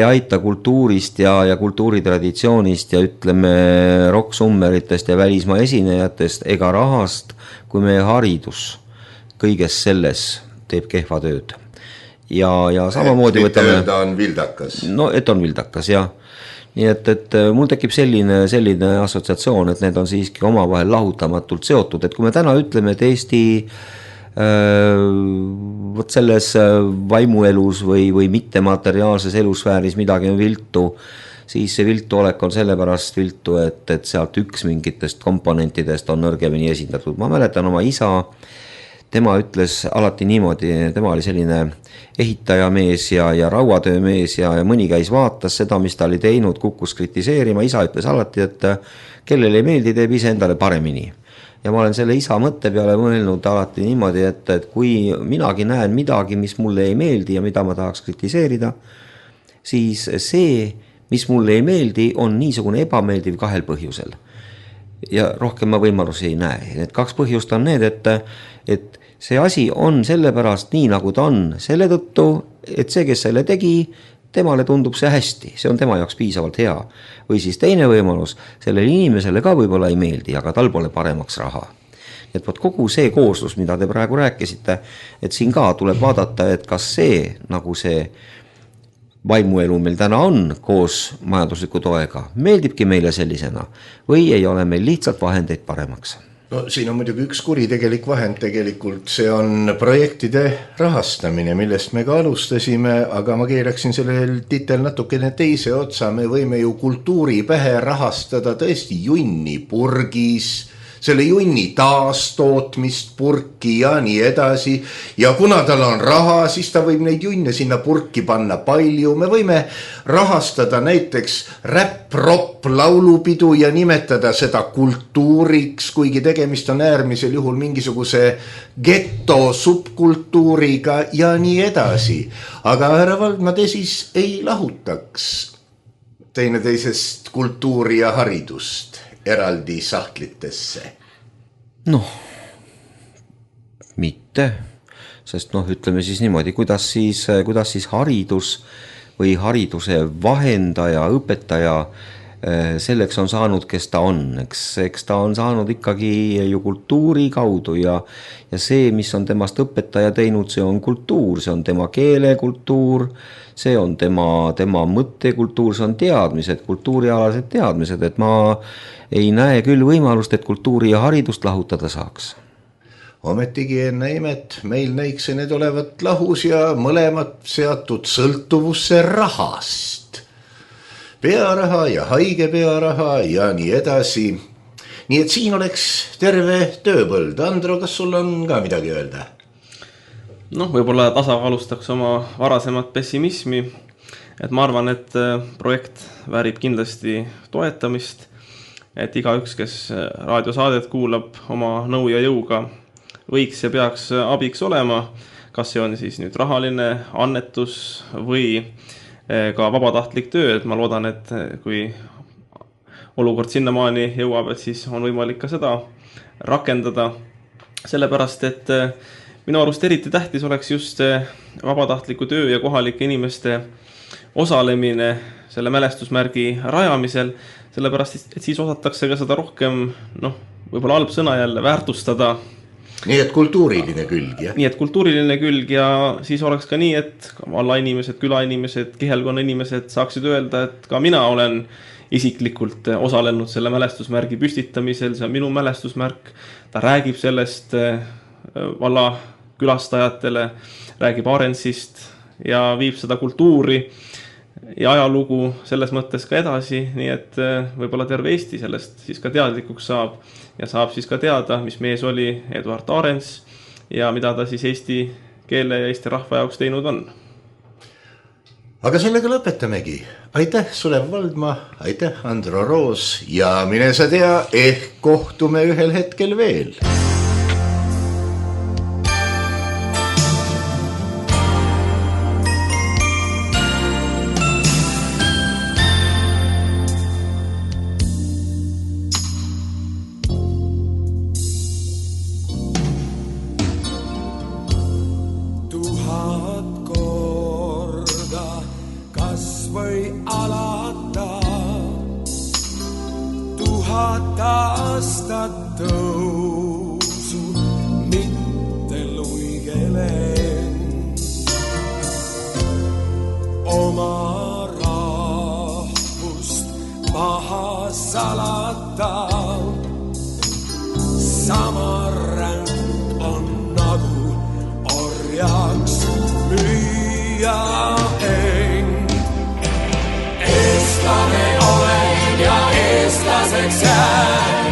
D: aita kultuurist ja kultuuritraditsioonist ja ütleme rock-summeritest ja välismaa esinejatest ega rahast, kui meie haridus kõiges selles teeb kehva tööd. ja samamoodi võtame...
C: Öelda on vildakas.
D: No, et on vildakas, jah. Nii et mul tekib selline assotsiatsioon, et need on siiski omavahel lahutamatult seotud, et kui me täna ütleme, et Eesti võt selles vaimuelus või mittemateriaalses elusfääris midagi on viltu, siis see viltu olek on sellepärast viltu, et sealt üks mingitest komponentidest on nõrgemini esindatud. Ma mäletan oma isa, tema ütles alati niimoodi, tema oli selline ehitajamees ja rauatöömees ja mõni käis vaatas seda, mis ta oli teinud, kukkus kritiseerima. Isa ütles alati, et kellele ei meeldi, teeb ise endale paremini. Ja ma olen selle isa mõtte peale mõelnud alati niimoodi, et kui minagi näen midagi, mis mulle ei meeldi ja mida ma tahaks kritiseerida, siis see, mis mulle ei meeldi, on niisugune ebameeldiv kahel põhjusel. Ja rohkem ma võimalusi ei näe. Need kaks põhjust on need, et see asi on sellepärast nii, nagu ta on. Selle tõttu, et see, kes selle tegi, temale tundub see hästi. See on tema jaoks piisavalt hea. Või siis teine võimalus, sellele inimesele ka võib-olla ei meeldi, aga tal pole paremaks raha. Et võt kogu see kooslus, mida te praegu rääkisite, et siin ka tuleb vaadata, et kas see, nagu see vaimuelu meil täna on koos majandusliku toega, meeldibki meile sellisena või ei ole meil lihtsalt vahendeid paremaks?
C: No siin on muidugi üks kuritegelik vahend tegelikult, see on projektide rahastamine, millest me ka alustasime, aga ma keeraksin sellel titel natukene teise otsa, me võime ju kultuuri pähe rahastada tõesti junni purgis, selle junni taastootmist purki ja nii edasi ja kuna tal on raha, siis ta võib neid junne sinna purki panna palju. Me võime rahastada näiteks räpp-ropp laulupidu ja nimetada seda kultuuriks, kuigi tegemist on äärmisel juhul mingisuguse geto subkultuuriga ja nii edasi. Aga härra Valdma, te siis ei lahutaks teineteisest kultuuri ja haridust eraldi sahtlitesse?
D: Noh, mitte, sest ütleme siis niimoodi, kuidas siis haridus või hariduse vahendaja, õpetaja selleks on saanud, kes ta on. Eks ta on saanud ikkagi ju kultuuri kaudu ja see, mis on temast õpetaja teinud, see on kultuur, see on tema keelekultuur, see on tema mõttekultuur, see on teadmised, kultuurialased teadmised, et ma ei näe küll võimalust, et kultuuri ja haridust lahutada saaks.
C: Ometigi enne imet meil näikse need olevat lahus ja mõlemad seatud sõltuvusse rahast. Pearaha ja haige pearaha ja nii edasi. Nii et siin oleks terve tööpõld. Andro, kas sul on ka midagi öelda?
E: Võib-olla tasakaalustaks oma varasemat pessimismi, et ma arvan, et projekt väärib kindlasti toetamist, et igaüks, kes raadiosaadet kuulab oma nõu ja jõuga, võiks ja peaks abiks olema, kas see on siis nüüd rahaline annetus või ka vabatahtlik töö, et ma loodan, et kui olukord sinnamaani jõuab, et siis on võimalik ka seda rakendada, sellepärast, et minu arust eriti tähtis oleks just vabatahtliku töö ja kohalike inimeste osalemine selle mälestusmärgi rajamisel, sellepärast, et siis osatakse ka seda rohkem, võib-olla halb sõna jälle, väärtustada.
C: Nii et kultuuriline külg, jah?
E: Nii et kultuuriline külg ja siis oleks ka nii, et valla inimesed, küla inimesed, kihelkonna inimesed saaksid öelda, et ka mina olen isiklikult osalenud selle mälestusmärgi püstitamisel, see on minu mälestusmärk, ta räägib sellest valla külastajatele, räägib Arendsist ja viib seda kultuuri ja ajalugu selles mõttes ka edasi, nii et võib-olla terve Eesti sellest siis ka teadlikuks saab ja saab siis ka teada, mis mees oli Eduard Arends ja mida ta siis eesti keele ja eesti rahva jaoks teinud on.
C: Aga sellega lõpetamegi. Aitäh Sulev Valdma, aitäh Andro Roos ja mine sa tea, ehk kohtume ühel hetkel veel.
F: ja end. Eestlane olen ja eestlaseks jään,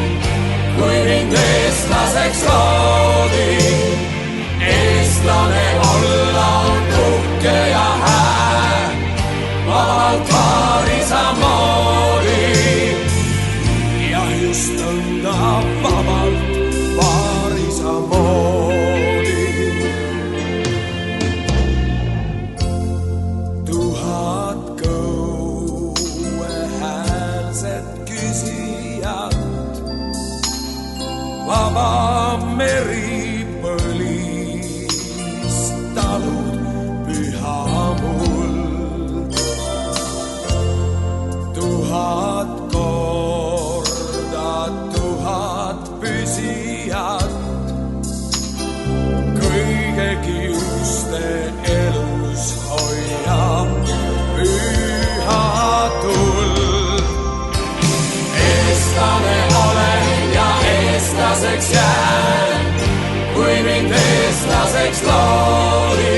F: kui mind eestlaseks loodi. Eestlane olla on uhke ja hää, vabalt vaarisa moodi. Ja just nõnda vabalt vaarisa moodi. 1000 kõuehäälset küsijat, vaba meri põlis, talud püha muld. 1000 korda 1000 püsijat, kõige kiuste elus hoiab püha tuld. Eestlane olen ja eestlaseks jään, kui mind eestlaseks loodi.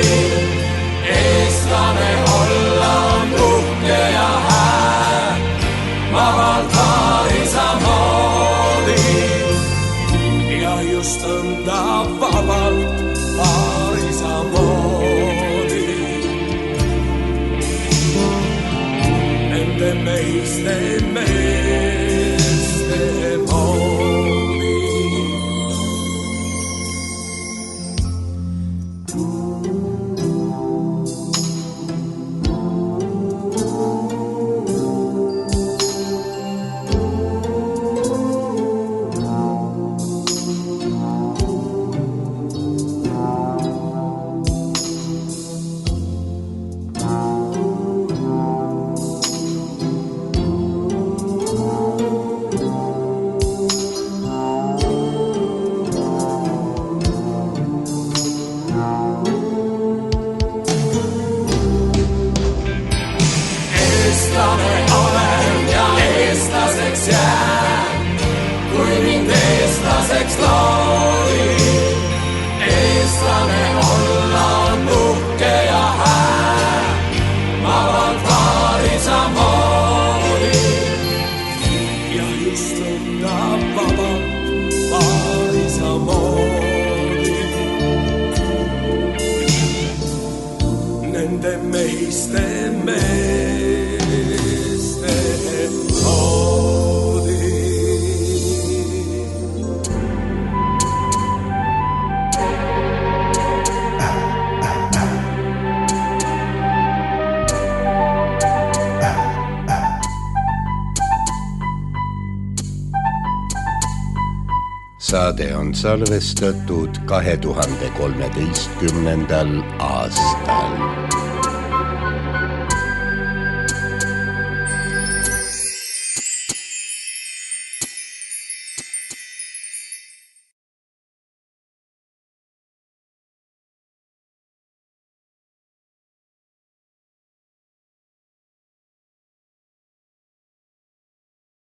F: Eestlane olla on uhke ja hää, vabalt vaarisa moodi. Ja just nõnda vabalt vaarisa moodi. Nende meiste moodi. Eestlane olen ja eestlaseks jään, kui mind eestlaseks loodi. Eestlane olla on uhke ja hää, vabalt vaarisa moodi. Ja just nõnda vabalt vaarisa moodi. Nende meiste moodi.
C: Saade on salvestatud 2013. aastal.